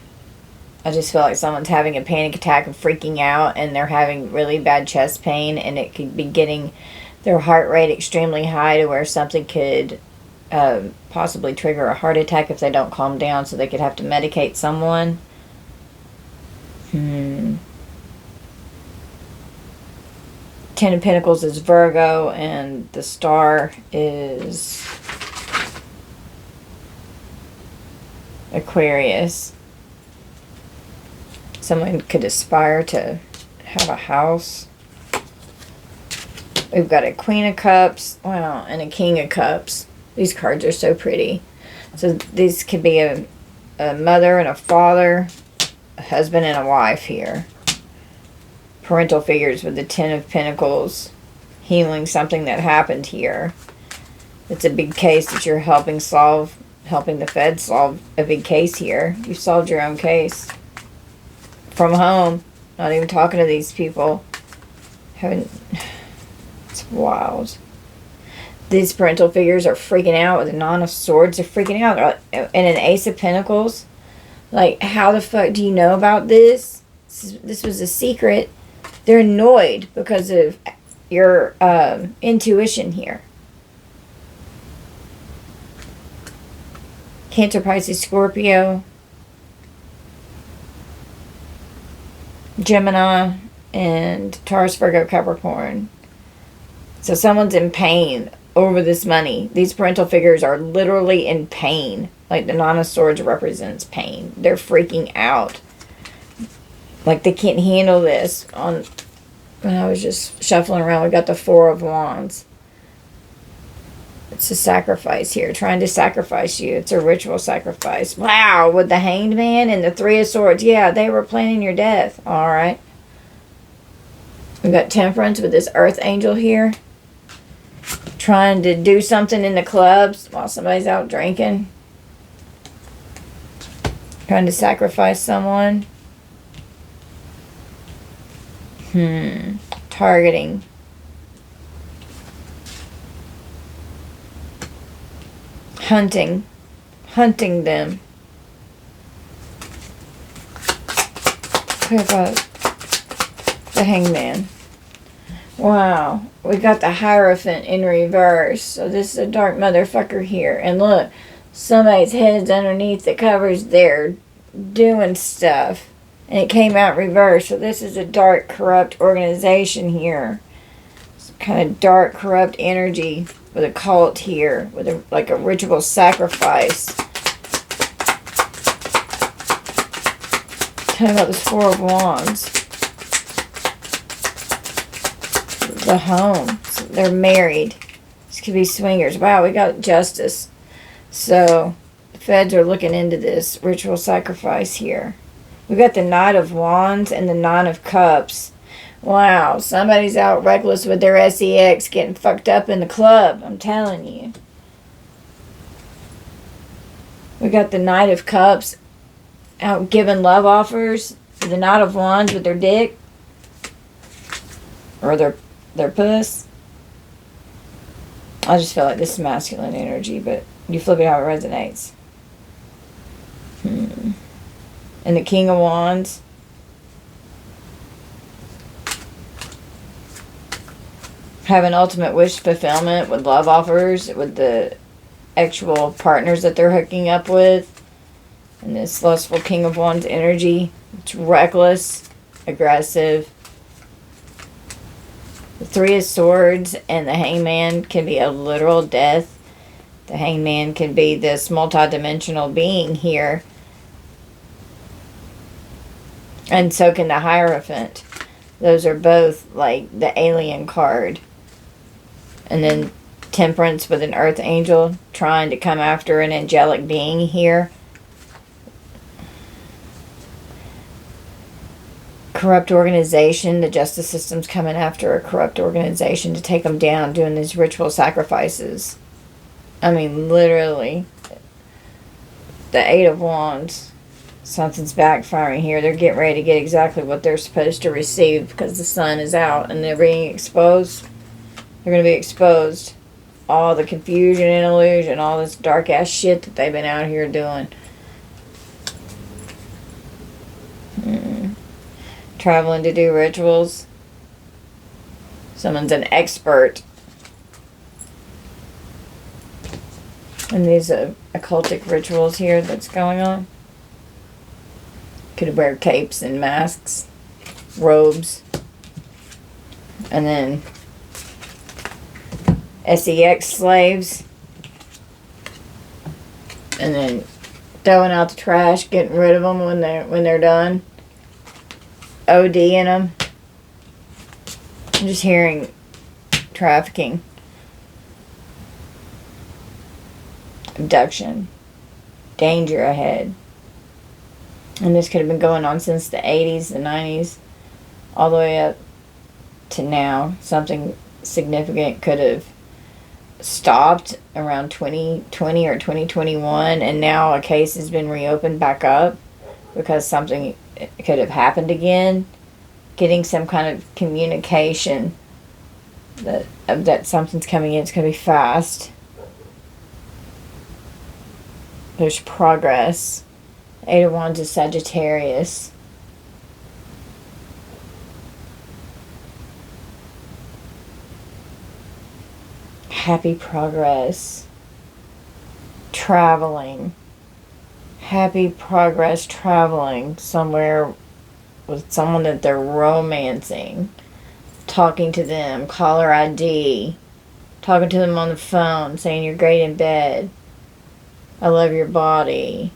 I just feel like someone's having a panic attack and freaking out, and they're having really bad chest pain, and it could be getting their heart rate extremely high to where something could possibly trigger a heart attack if they don't calm down, so they could have to medicate someone. Ten of Pentacles is Virgo, and the star is Aquarius. Someone could aspire to have a house. We've got a Queen of Cups, wow, and a King of Cups. These cards are so pretty. So these could be a mother and a father, a husband and a wife here. Parental figures with the Ten of Pentacles, healing something that happened here. It's a big case that you're helping the Fed solve a big case here. You solved your own case. From home, not even talking to these people. It's wild. These parental figures are freaking out with the Nine of Swords. They're freaking out. And an Ace of Pentacles. Like, how the fuck do you know about this? This was a secret. They're annoyed because of your intuition here. Cancer, Pisces, Scorpio, Gemini, and Taurus, Virgo, Capricorn. So someone's in pain over this money. These parental figures are literally in pain. Like the Nine of Swords represents pain. They're freaking out. Like they can't handle this. When I was just shuffling around, we got the Four of Wands. It's a sacrifice here. Trying to sacrifice you. It's a ritual sacrifice. Wow. With the Hanged Man and the Three of Swords. Yeah, they were planning your death. Alright. We got Temperance with this Earth Angel here. Trying to do something in the clubs while somebody's out drinking. Trying to sacrifice someone. Targeting. Hunting them. What about the Hangman? Wow, we got the Hierophant in reverse. So this is a dark motherfucker here. And look, somebody's head's underneath the covers there doing stuff. And it came out reverse. So this is a dark, corrupt organization here. Some kind of dark, corrupt energy with a cult here. With like a ritual sacrifice. Tell me about this Four of Wands. The home. So they're married. This could be swingers. Wow, we got Justice. So the Feds are looking into this ritual sacrifice here. We got the Knight of Wands and the Nine of Cups. Wow, somebody's out reckless with their sex, getting fucked up in the club. I'm telling you. We got the Knight of Cups out giving love offers. The Knight of Wands with their dick. Or their puss. I just feel like this is masculine energy, but you flip it how it resonates. And the King of Wands. Having ultimate wish fulfillment with love offers with the actual partners that they're hooking up with. And this lustful King of Wands energy. It's reckless, aggressive. The Three of Swords and the Hangman can be a literal death. The Hangman can be this multidimensional being here. And so can the Hierophant. Those are both like the alien card. And then Temperance with an Earth Angel trying to come after an angelic being here. Corrupt organization. The justice system's coming after a corrupt organization to take them down, doing these ritual sacrifices. I mean, literally. The Eight of Wands. Something's backfiring here. They're getting ready to get exactly what they're supposed to receive because the sun is out and they're being exposed. They're going to be exposed. All the confusion and illusion, all this dark ass shit that they've been out here doing. Traveling to do rituals. Someone's an expert. And these occultic rituals here that's going on. Could wear capes and masks, robes. And then sex slaves. And then throwing out the trash, getting rid of them when they're done. ODing them. I'm just hearing trafficking. Abduction. Danger ahead. And this could have been going on since the 80s, the 90s, all the way up to now. Something significant could have stopped around 2020 or 2021, and now a case has been reopened back up because something could have happened again. Getting some kind of communication that something's coming in. It's going to be fast. There's progress. Eight of Wands is Sagittarius. Happy progress. Traveling. Happy progress traveling somewhere with someone that they're romancing. Talking to them. Caller ID. Talking to them on the phone. Saying you're great in bed. I love your body.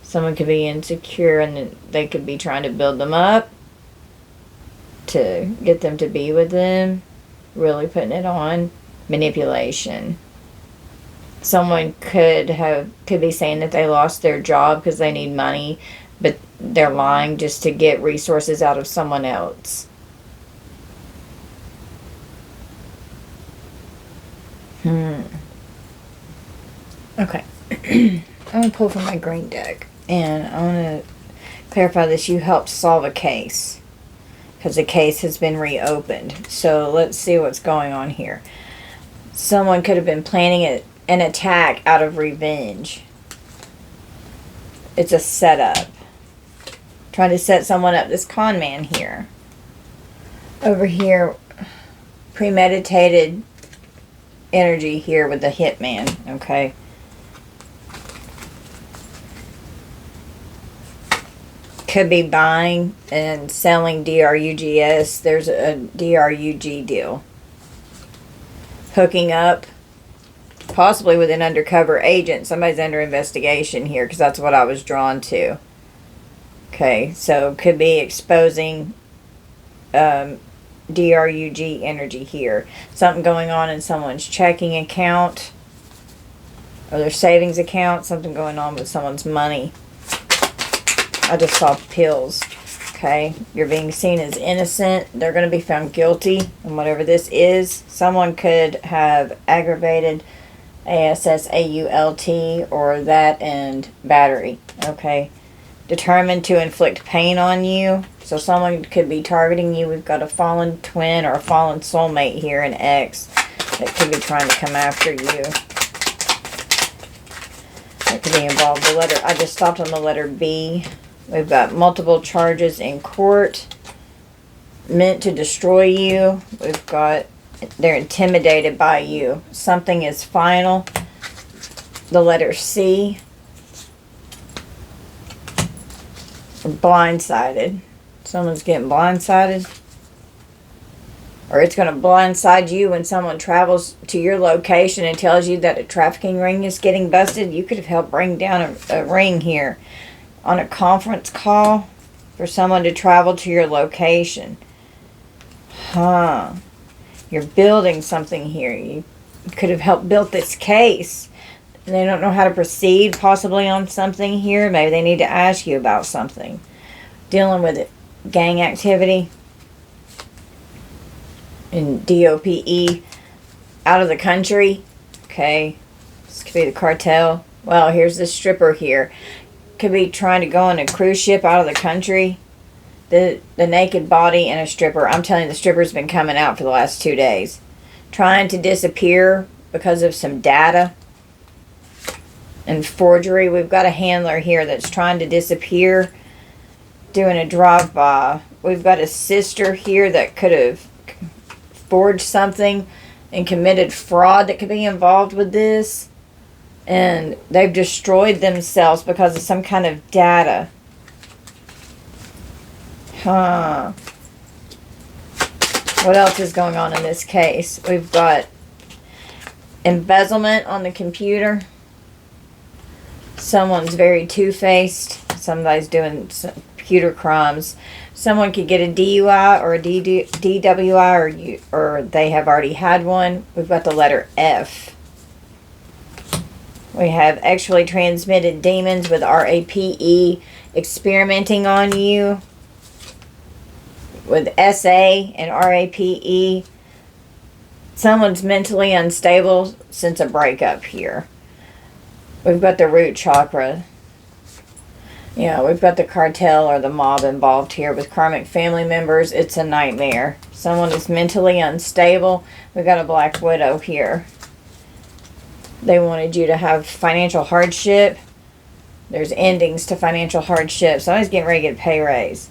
Someone could be insecure and they could be trying to build them up to get them to be with them. Really putting it on. Manipulation. Someone could be saying that they lost their job because they need money, but they're lying just to get resources out of someone else. Okay. I'm going to pull from my green deck. And I want to clarify this. You helped solve a case. Because the case has been reopened. So let's see what's going on here. Someone could have been planning an attack out of revenge. It's a setup. Trying to set someone up. This con man here. Over here. Premeditated energy here with the hitman. Okay. Could be buying and selling DRUGS. There's a DRUG deal. Hooking up. Possibly with an undercover agent. Somebody's under investigation here because that's what I was drawn to. Okay, so could be exposing DRUG energy here. Something going on in someone's checking account or their savings account. Something going on with someone's money. I just saw pills. Okay, you're being seen as innocent. They're going to be found guilty in whatever this is. Someone could have aggravated ASSAULT or that and battery. Okay, determined to inflict pain on you. So someone could be targeting you. We've got a fallen twin or a fallen soulmate here, an ex that could be trying to come after you. That could be involved. The letter, I just stopped on the letter B. We've got multiple charges in court meant to destroy you. We've got they're intimidated by you. Something is final. The letter C. Blindsided. Someone's getting blindsided. Or it's going to blindside you when someone travels to your location and tells you that a trafficking ring is getting busted. You could have helped bring down a ring here on a conference call for someone to travel to your location. You're building something here. You could have helped build this case. They don't know how to proceed possibly on something here. Maybe they need to ask you about something. Dealing with it. Gang activity. In DOPE. Out of the country. Okay. This could be the cartel. Well, here's the stripper here. Could be trying to go on a cruise ship out of the country. The naked body and a stripper. I'm telling you, the stripper's been coming out for the last 2 days. Trying to disappear because of some data and forgery. We've got a handler here that's trying to disappear. Doing a drive-by. We've got a sister here that could have forged something and committed fraud that could be involved with this. And they've destroyed themselves because of some kind of data. What else is going on in this case? We've got embezzlement on the computer. Someone's very two-faced. Somebody's doing computer crimes. Someone could get a DUI or a DWI, or they have already had one. We've got the letter F. We have actually transmitted demons with RAPE experimenting on you. With SA and RAPE. Someone's mentally unstable since a breakup here. We've got the root chakra. Yeah, we've got the cartel or the mob involved here with karmic family members. It's a nightmare. Someone is mentally unstable. We've got a black widow here. They wanted you to have financial hardship. There's endings to financial hardship. Somebody's getting ready to get a pay raise.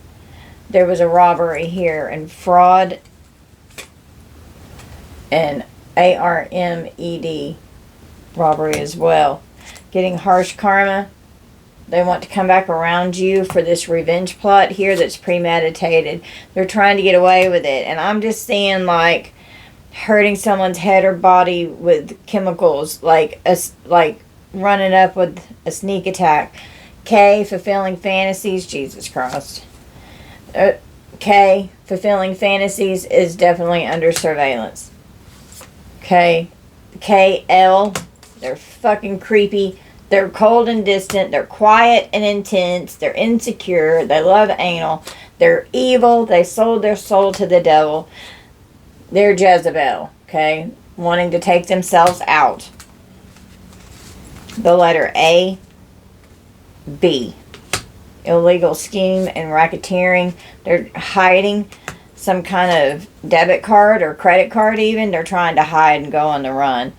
There was a robbery here and fraud and ARMED robbery as well. Getting harsh karma. They want to come back around you for this revenge plot here that's premeditated. They're trying to get away with it. And I'm just seeing like hurting someone's head or body with chemicals. Like running up with a sneak attack. K, fulfilling fantasies. Jesus Christ. K, fulfilling fantasies is definitely under surveillance. Okay. KL, they're fucking creepy. They're cold and distant. They're quiet and intense. They're insecure. They love anal. They're evil. They sold their soul to the devil. They're Jezebel. Okay. Wanting to take themselves out. The letter A. B. Illegal scheme and racketeering. They're hiding some kind of debit card or credit card even. They're trying to hide and go on the run.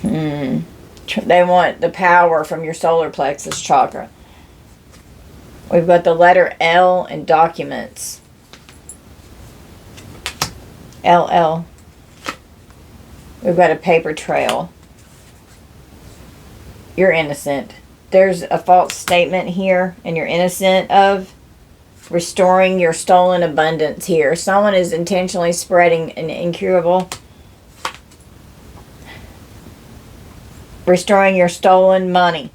They want the power from your solar plexus chakra. We've got the letter L in documents. LL. We've got a paper trail. You're innocent. There's a false statement here, and you're innocent of restoring your stolen abundance here. Someone is intentionally spreading an incurable. Restoring your stolen money.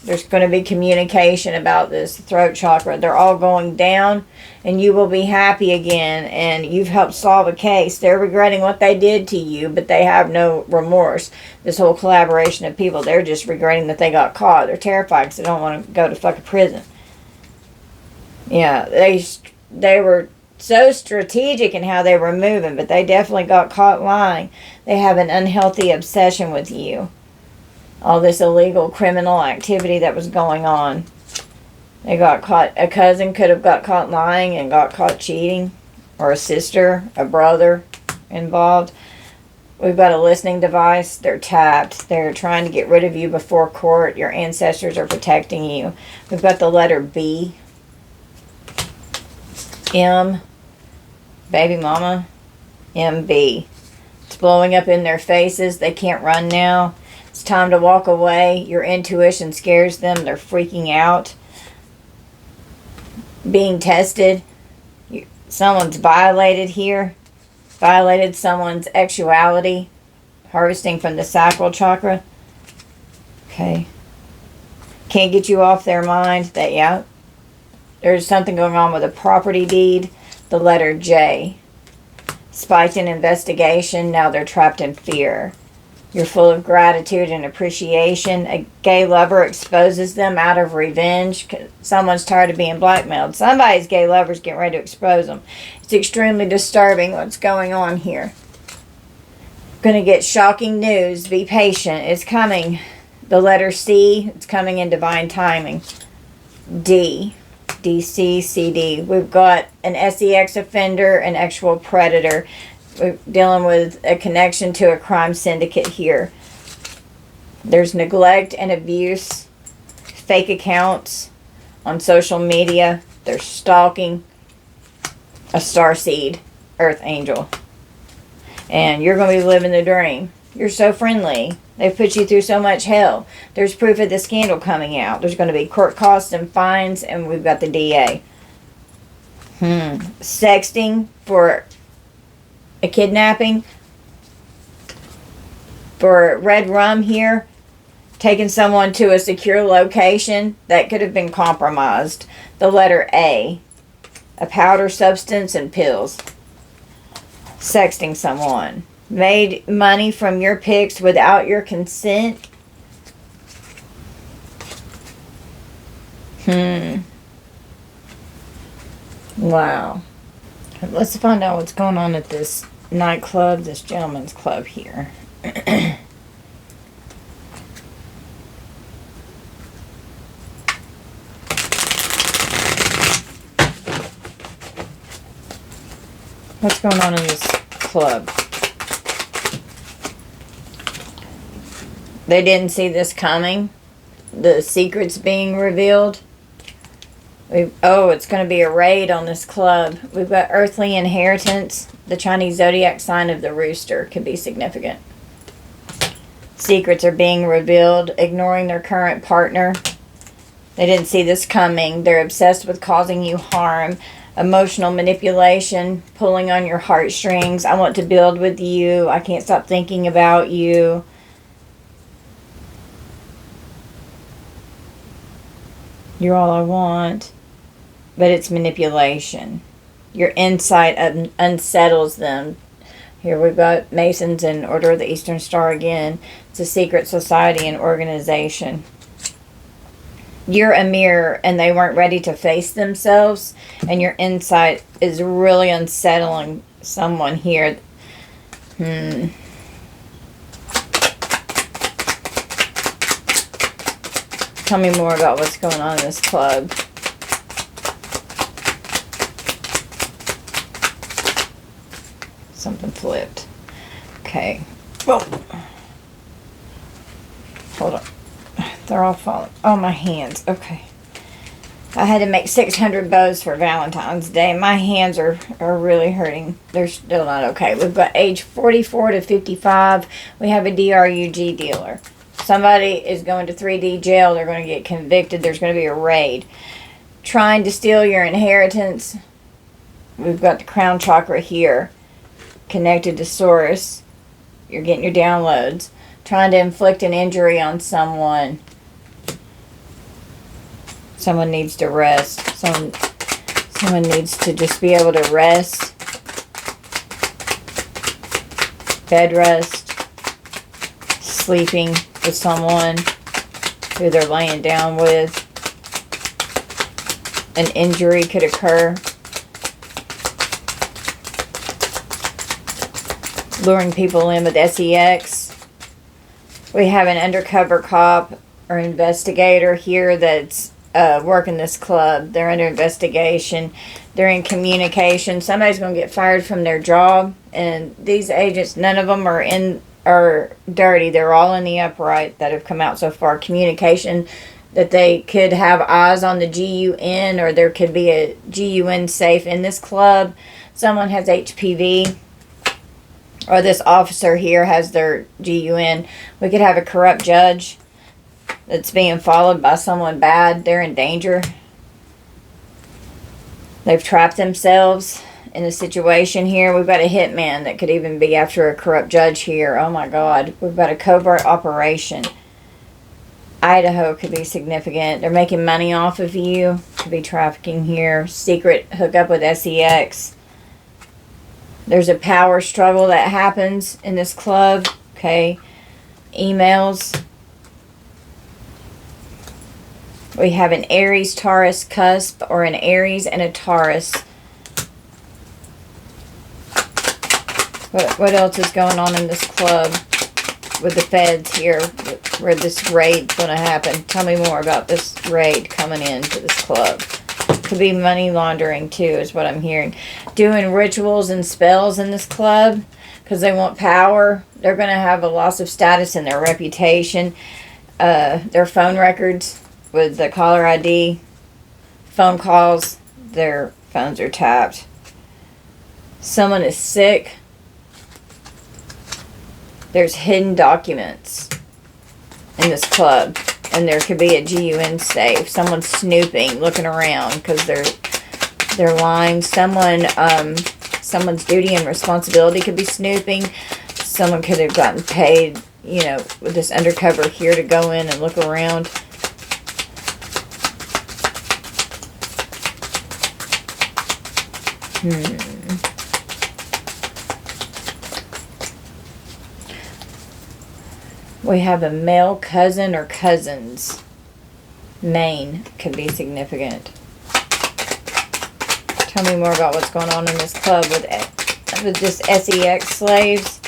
There's going to be communication about this throat chakra. They're all going down, and you will be happy again, and you've helped solve a case. They're regretting what they did to you, but they have no remorse. This whole collaboration of people, they're just regretting that they got caught. They're terrified because they don't want to go to fucking prison. Yeah, they were so strategic in how they were moving, but they definitely got caught lying. They have an unhealthy obsession with you. All this illegal criminal activity that was going on. They got caught. A cousin could have got caught lying and got caught cheating. Or a sister, a brother involved. We've got a listening device. They're tapped. They're trying to get rid of you before court. Your ancestors are protecting you. We've got the letter B. M. Baby mama. MB. It's blowing up in their faces. They can't run now. It's time to walk away. Your intuition scares them. They're freaking out. Being tested. Someone's violated here. Violated someone's sexuality. Harvesting from the sacral chakra. Okay. Can't get you off their mind. That, yeah. There's something going on with a property deed. The letter J. Spiked in investigation. Now they're trapped in fear. You're full of gratitude and appreciation. A gay lover exposes them out of revenge. Someone's tired of being blackmailed. Somebody's gay lover's getting ready to expose them. It's extremely disturbing what's going on here. Going to get shocking news. Be patient. It's coming. The letter C. It's coming in divine timing. D. DC, CD. We've got an SEX offender, an actual predator. We're dealing with a connection to a crime syndicate here. There's neglect and abuse, fake accounts on social media. They're stalking a starseed, earth angel. And you're going to be living the dream. You're so friendly. They've put you through so much hell. There's proof of the scandal coming out. There's going to be court costs and fines, and we've got the DA. Sexting for a kidnapping. For red rum here, taking someone to a secure location that could have been compromised. The letter A powder substance and pills. Sexting someone. Made money from your pics without your consent. Wow. Let's find out what's going on at this nightclub, this gentleman's club here. What's going on in this club? They didn't see this coming. The secrets being revealed. It's going to be a raid on this club. We've got earthly inheritance. The Chinese zodiac sign of the rooster could be significant. Secrets are being revealed. Ignoring their current partner. They didn't see this coming. They're obsessed with causing you harm. Emotional manipulation. Pulling on your heartstrings. I want to build with you. I can't stop thinking about you. You're all I want. But it's manipulation. Your insight unsettles them. Here we've got Masons and Order of the Eastern Star again. It's a secret society and organization. You're a mirror and they weren't ready to face themselves. And your insight is really unsettling someone here. Tell me more about what's going on in this club. Something flipped. Okay. Well, hold on. They're all falling. Oh, my hands. Okay. I had to make 600 bows for Valentine's Day. My hands are really hurting. They're still not okay. We've got age 44 to 55. We have a DRUG dealer. Somebody is going to 3D jail. They're going to get convicted. There's going to be a raid. Trying to steal your inheritance. We've got the crown chakra here. Connected to Source. You're getting your downloads. Trying to inflict an injury on someone. Someone needs to rest. Someone needs to just be able to rest. Bed rest. Sleeping with someone who they're laying down with. An injury could occur. Luring people in with sex. We have an undercover cop or investigator here that's working this club. They're under investigation. They're in communication. Somebody's going to get fired from their job. And these agents, none of them are dirty. They're all in the upright that have come out so far. Communication that they could have eyes on the GUN, or there could be a GUN safe in this club. Someone has HPV. Or this officer here has their GUN. We could have a corrupt judge that's being followed by someone bad. They're in danger. They've trapped themselves in a situation here. We've got a hitman that could even be after a corrupt judge here. Oh my God. We've got a covert operation. Idaho could be significant. They're making money off of you. Could be trafficking here. Secret hookup with sex. There's a power struggle that happens in this club. Okay. Emails. We have an Aries Taurus cusp, or an Aries and a Taurus. What else is going on in this club with the feds here, where this raid's going to happen? Tell me more about this raid coming into this club. Could be money laundering too, is what I'm hearing. Doing rituals and spells in this club because they want power. They're going to have a loss of status in their reputation. Their phone records with the caller ID, phone calls, their phones are tapped. Someone is sick. There's hidden documents in this club. And there could be a GUN safe. Someone's snooping, looking around because they're lying. Someone Someone's duty and responsibility could be snooping. Someone could have gotten paid, you know, with this undercover here to go in and look around. We have a male cousin or cousins. Maine could be significant. Tell me more about what's going on in this club with just sex slaves.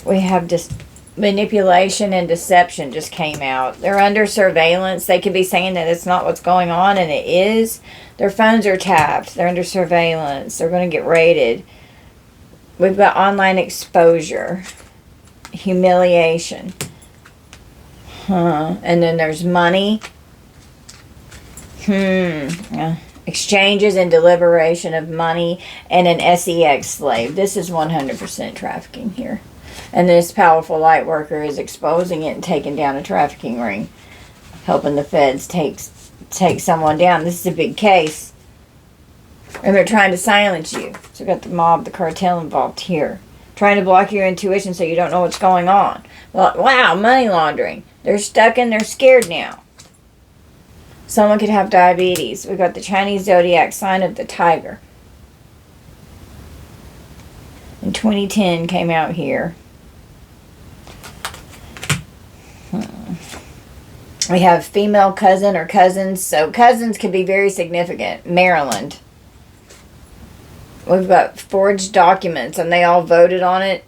We have just manipulation and deception just came out. They're under surveillance. They could be saying that it's not what's going on, and it is. Their phones are tapped. They're under surveillance. They're going to get raided. We've got online exposure, humiliation. And then there's money. Exchanges and deliberation of money and an sex slave. This is 100% trafficking here. And this powerful light worker is exposing it and taking down a trafficking ring. Helping the feds take someone down. This is a big case. And they're trying to silence you. So we've got the mob, the cartel involved here. Trying to block your intuition so you don't know what's going on. Well, wow, money laundering. They're stuck and they're scared now. Someone could have diabetes. We've got the Chinese zodiac sign of the tiger. In 2010 came out here. We have female cousin or cousins. So cousins could be very significant. Maryland. We've got forged documents and they all voted on it.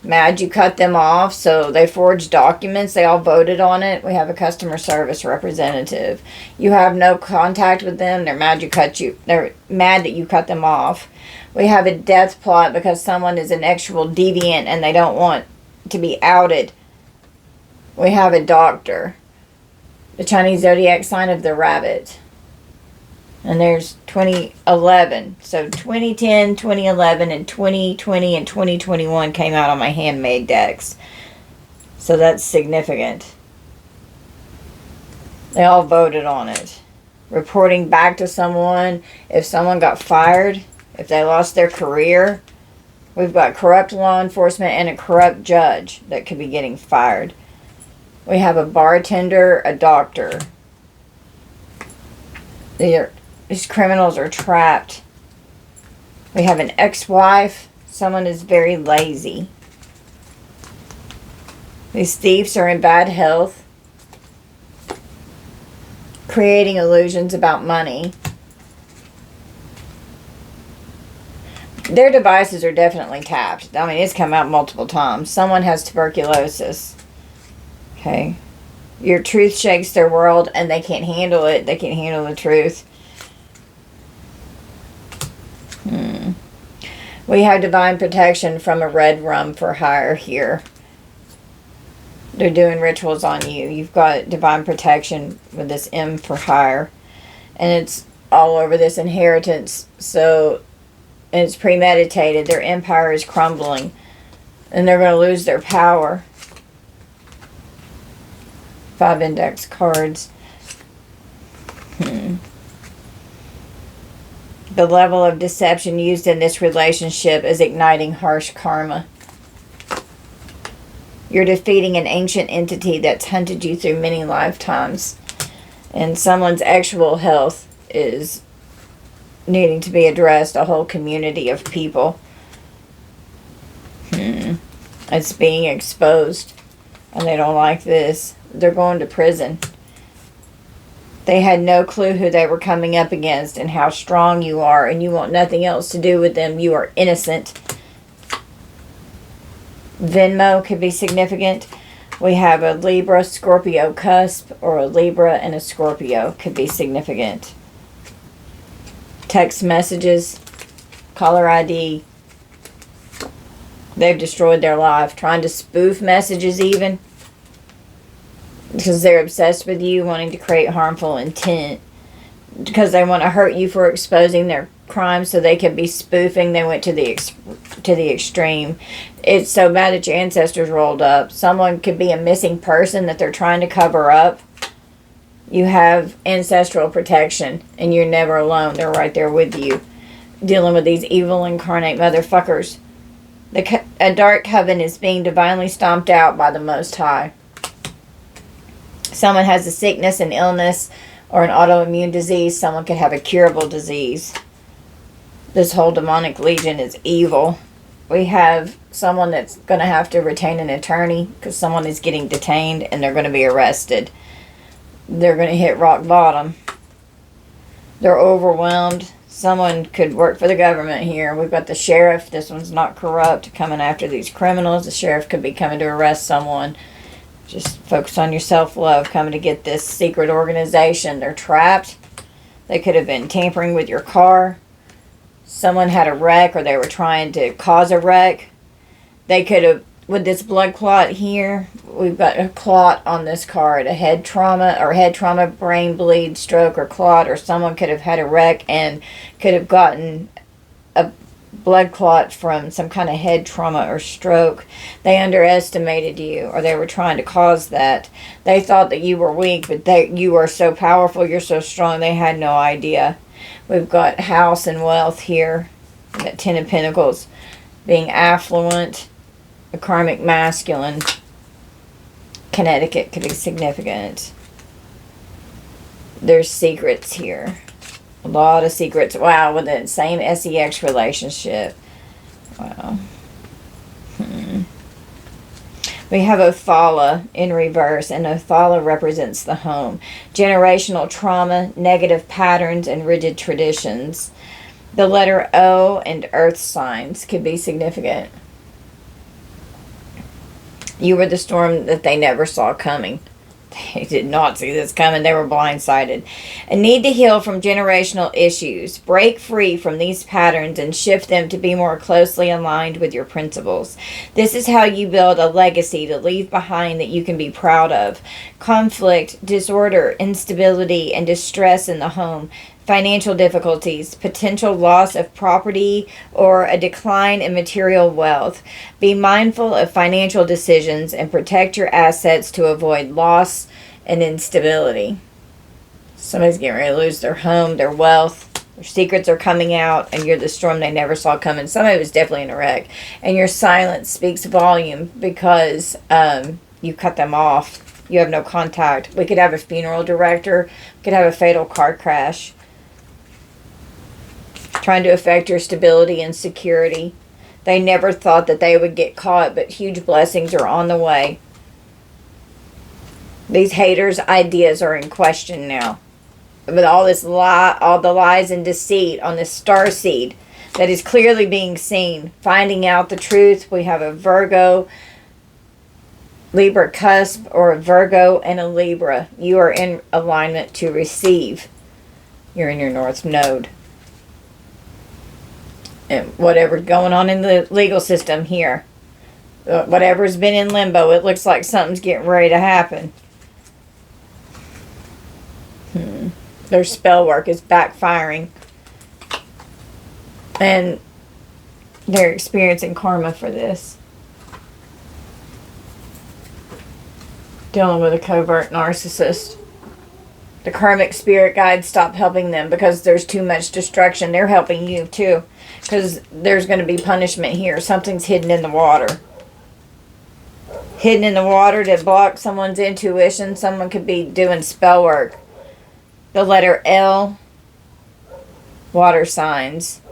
Mad you cut them off, so they forged documents. They all voted on it. We have a customer service representative. You have no contact with them. They're mad They're mad that you cut them off. We have a death plot because someone is an actual deviant and they don't want to be outed. We have a doctor. The Chinese zodiac sign of the rabbit. And there's 2011. So 2010, 2011, and 2020 and 2021 came out on my handmade decks. So that's significant. They all voted on it. Reporting back to someone. If someone got fired, if they lost their career. We've got corrupt law enforcement and a corrupt judge that could be getting fired. We have a bartender, a doctor. These criminals are trapped. We have an ex-wife. Someone is very lazy. These thieves are in bad health. Creating illusions about money. Their devices are definitely tapped. I mean, it's come out multiple times. Someone has tuberculosis. Okay. Your truth shakes their world and they can't handle it. They can't handle the truth. We have divine protection from a red rum for hire here. They're doing rituals on you. You've got divine protection with this M for hire. And it's all over this inheritance. So it's premeditated. Their empire is crumbling. And they're going to lose their power. 5 index cards. The level of deception used in this relationship is igniting harsh karma. You're defeating an ancient entity that's hunted you through many lifetimes. And someone's actual health is needing to be addressed. A whole community of people. It's being exposed. And they don't like this. They're going to prison. They had no clue who they were coming up against and how strong you are, and you want nothing else to do with them. You are innocent. Venmo could be significant. We have a Libra Scorpio cusp, or a Libra and a Scorpio could be significant. Text messages, caller ID. They've destroyed their life, trying to spoof messages even. Because they're obsessed with you, wanting to create harmful intent. Because they want to hurt you for exposing their crimes, so they can be spoofing. They went to the extreme. It's so bad that your ancestors rolled up. Someone could be a missing person that they're trying to cover up. You have ancestral protection, and you're never alone. They're right there with you, dealing with these evil incarnate motherfuckers. A dark coven is being divinely stomped out by the Most High. Someone has a sickness, an illness, or an autoimmune disease. Someone could have a curable disease. This whole demonic legion is evil. We have someone that's going to have to retain an attorney because someone is getting detained and they're going to be arrested. They're going to hit rock bottom. They're overwhelmed. Someone could work for the government here. We've got the sheriff. This one's not corrupt, coming after these criminals. The sheriff could be coming to arrest someone. Just focus on your self-love. Coming to get this secret organization. They're trapped. They could have been tampering with your car. Someone had a wreck, or they were trying to cause a wreck. They could have, with this blood clot here, we've got a clot on this card, a head trauma, brain bleed, stroke, or clot, or someone could have had a wreck and could have gotten a blood clot from some kind of head trauma or stroke. They underestimated you, or they were trying to cause that. They thought that you were weak, but you are so powerful, you're so strong, they had no idea. We've got house and wealth here. We've got 10 of Pentacles. Being affluent. A karmic masculine. Connecticut could be significant. There's secrets here. A lot of secrets. Wow, with the same SEX relationship. Wow. We have Othala in reverse, and Othala represents the home. Generational trauma, negative patterns, and rigid traditions. The letter O and earth signs could be significant. You were the storm that they never saw coming. They did not see this coming. They were blindsided. A need to heal from generational issues. Break free from these patterns and shift them to be more closely aligned with your principles. This is how you build a legacy to leave behind that you can be proud of. Conflict, disorder, instability, and distress in the home. Financial difficulties, potential loss of property, or a decline in material wealth. Be mindful of financial decisions and protect your assets to avoid loss and instability. Somebody's getting ready to lose their home, their wealth, their secrets are coming out, and you're the storm they never saw coming. Somebody was definitely in a wreck. And your silence speaks volume because you cut them off. You have no contact. We could have a funeral director. We could have a fatal car crash. Trying to affect your stability and security. They never thought that they would get caught, but huge blessings are on the way. These haters' ideas are in question now. With all this lie, all the lies and deceit on this star seed that is clearly being seen. Finding out the truth. We have a Virgo, Libra cusp, or a Virgo and a Libra. You are in alignment to receive. You're in your North Node. And whatever's going on in the legal system here. Whatever's been in limbo, it looks like something's getting ready to happen. Their spell work is backfiring. And they're experiencing karma for this. Dealing with a covert narcissist. The karmic spirit guides stop helping them because there's too much destruction. They're helping you too. Because there's going to be punishment here. Something's hidden in the water. Hidden in the water to block someone's intuition. Someone could be doing spell work. The letter L. Water signs.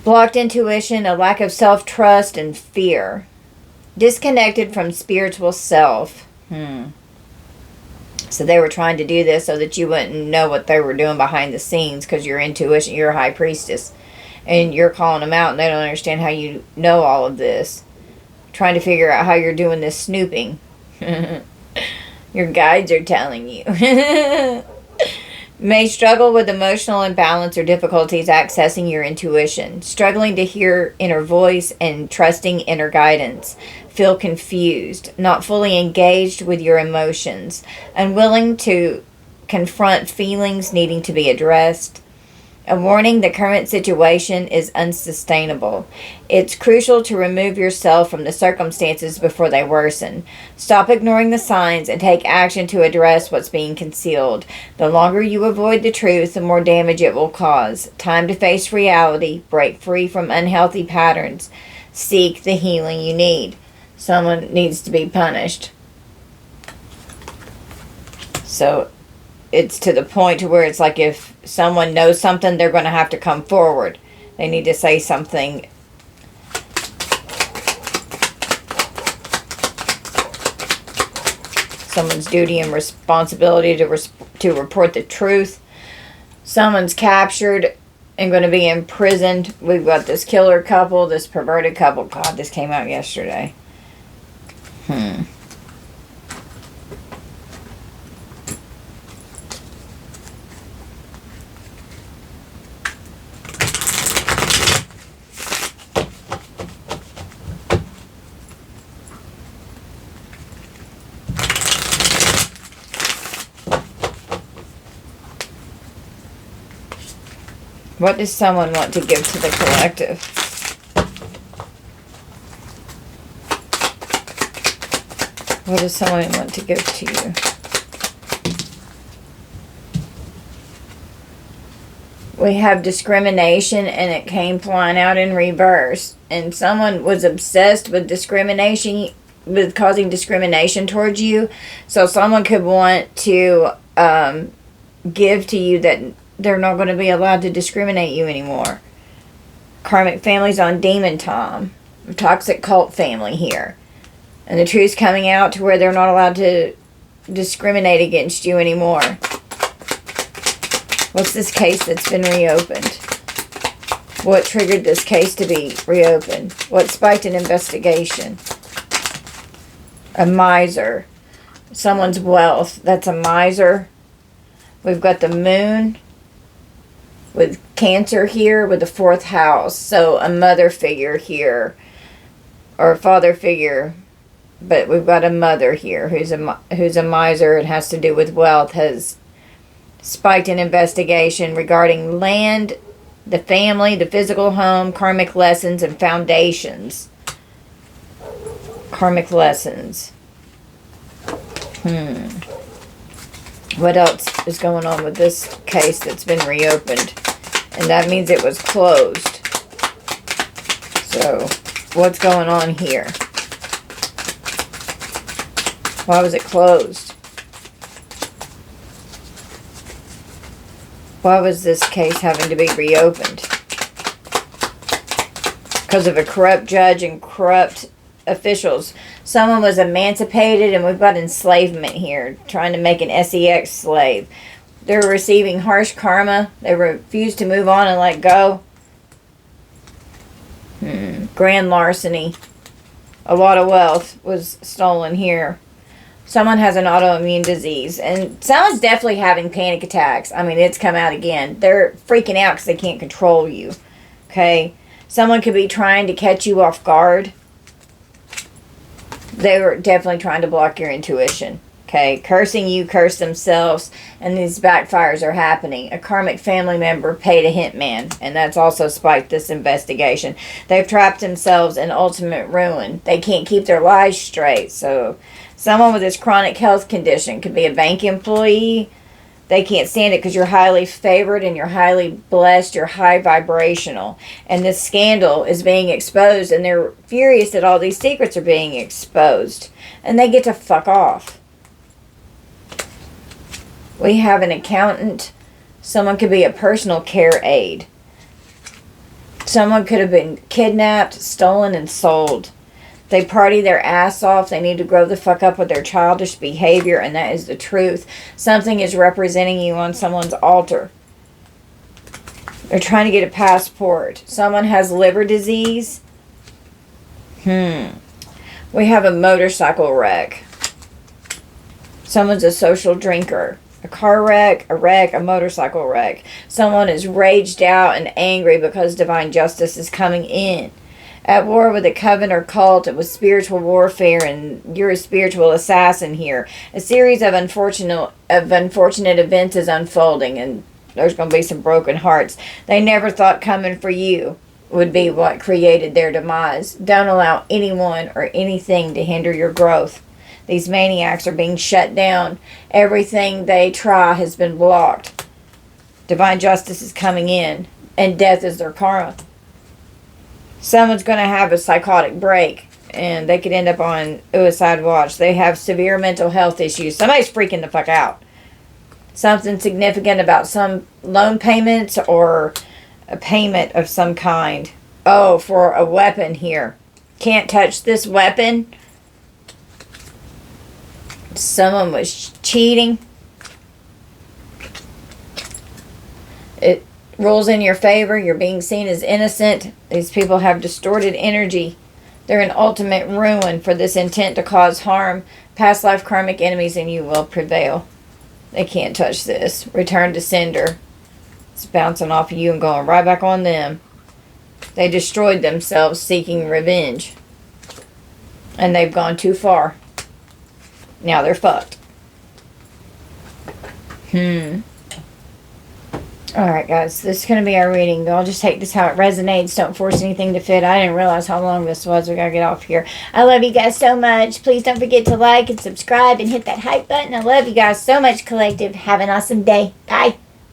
Blocked intuition, a lack of self-trust, and fear. Disconnected from spiritual self. So they were trying to do this so that you wouldn't know what they were doing behind the scenes because your intuition, you're a high priestess. And you're calling them out and they don't understand how you know all of this. Trying to figure out how you're doing this snooping. Your guides are telling you. May struggle with emotional imbalance or difficulties accessing your intuition. Struggling to hear inner voice and trusting inner guidance. Feel confused. Not fully engaged with your emotions. Unwilling to confront feelings needing to be addressed. A warning: the current situation is unsustainable. It's crucial to remove yourself from the circumstances before they worsen. Stop ignoring the signs and take action to address what's being concealed. The longer you avoid the truth, the more damage it will cause. Time to face reality. Break free from unhealthy patterns. Seek the healing you need. Someone needs to be punished. So it's to the point to where it's like if someone knows something, they're going to have to come forward. They need to say something. Someone's duty and responsibility to report the truth. Someone's captured and going to be imprisoned. We've got this killer couple, this perverted couple. God, this came out yesterday. What does someone want to give to the collective? What does someone want to give to you? We have discrimination, and it came flying out in reverse. And someone was obsessed with discrimination, with causing discrimination towards you. So someone could want to give to you that they're not going to be allowed to discriminate you anymore. Karmic families on Demon Tom. Toxic cult family here. And the truth's coming out to where they're not allowed to discriminate against you anymore. What's this case that's been reopened? What triggered this case to be reopened? What spiked an investigation? A miser. Someone's wealth. That's a miser. We've got the moon with Cancer here with the 4th house. So a mother figure here. Or a father figure. But we've got a mother here who's a miser and has to do with wealth. Has spiked an investigation regarding land, the family, the physical home, karmic lessons, and foundations. Karmic lessons. What else is going on with this case that's been reopened? And that means it was closed. So, what's going on here? Why was it closed? Why was this case having to be reopened? Because of a corrupt judge and corrupt officials. Someone was emancipated, and we've got enslavement here, trying to make an sex slave. They're receiving harsh karma. They refuse to move on and let go. Grand larceny. A lot of wealth was stolen here. Someone has an autoimmune disease, and someone's definitely having panic attacks. I mean, it's come out again. They're freaking out because they can't control you. Okay? Someone could be trying to catch you off guard. They were definitely trying to block your intuition. Okay? Cursing you, curse themselves, and these backfires are happening. A karmic family member paid a hitman, and that's also spiked this investigation. They've trapped themselves in ultimate ruin. They can't keep their lives straight, so someone with this chronic health condition could be a bank employee. They can't stand it because you're highly favored and you're highly blessed. You're high vibrational. And this scandal is being exposed, and they're furious that all these secrets are being exposed. And they get to fuck off. We have an accountant. Someone could be a personal care aide. Someone could have been kidnapped, stolen, and sold. They party their ass off. They need to grow the fuck up with their childish behavior, and that is the truth. Something is representing you on someone's altar. They're trying to get a passport. Someone has liver disease. We have a motorcycle wreck. Someone's a social drinker. A car wreck, a motorcycle wreck. Someone is raged out and angry because divine justice is coming in. At war with a coven or cult, it was spiritual warfare, and you're a spiritual assassin here. A series of unfortunate events is unfolding, and There's going to be some broken hearts. They never thought coming for you would be what created their demise. Don't allow anyone or anything to hinder your growth. These maniacs are being shut down. Everything they try has been blocked. Divine justice is coming in, and death is their karma. Someone's going to have a psychotic break, and they could end up on suicide watch. They have severe mental health issues. Somebody's freaking the fuck out. Something significant about some loan payments or a payment of some kind. Oh, for a weapon here. Can't touch this weapon. Someone was cheating. It rules in your favor. You're being seen as innocent. These people have distorted energy. They're in ultimate ruin for this intent to cause harm. Past life karmic enemies, and you will prevail. They can't touch this. Return to sender. It's bouncing off of you and going right back on them. They destroyed themselves seeking revenge. And they've gone too far. Now they're fucked. Alright guys, this is going to be our reading. I'll just take this how it resonates. Don't force anything to fit. I didn't realize how long this was. We got to get off here. I love you guys so much. Please don't forget to like and subscribe and hit that hype button. I love you guys so much, collective. Have an awesome day. Bye.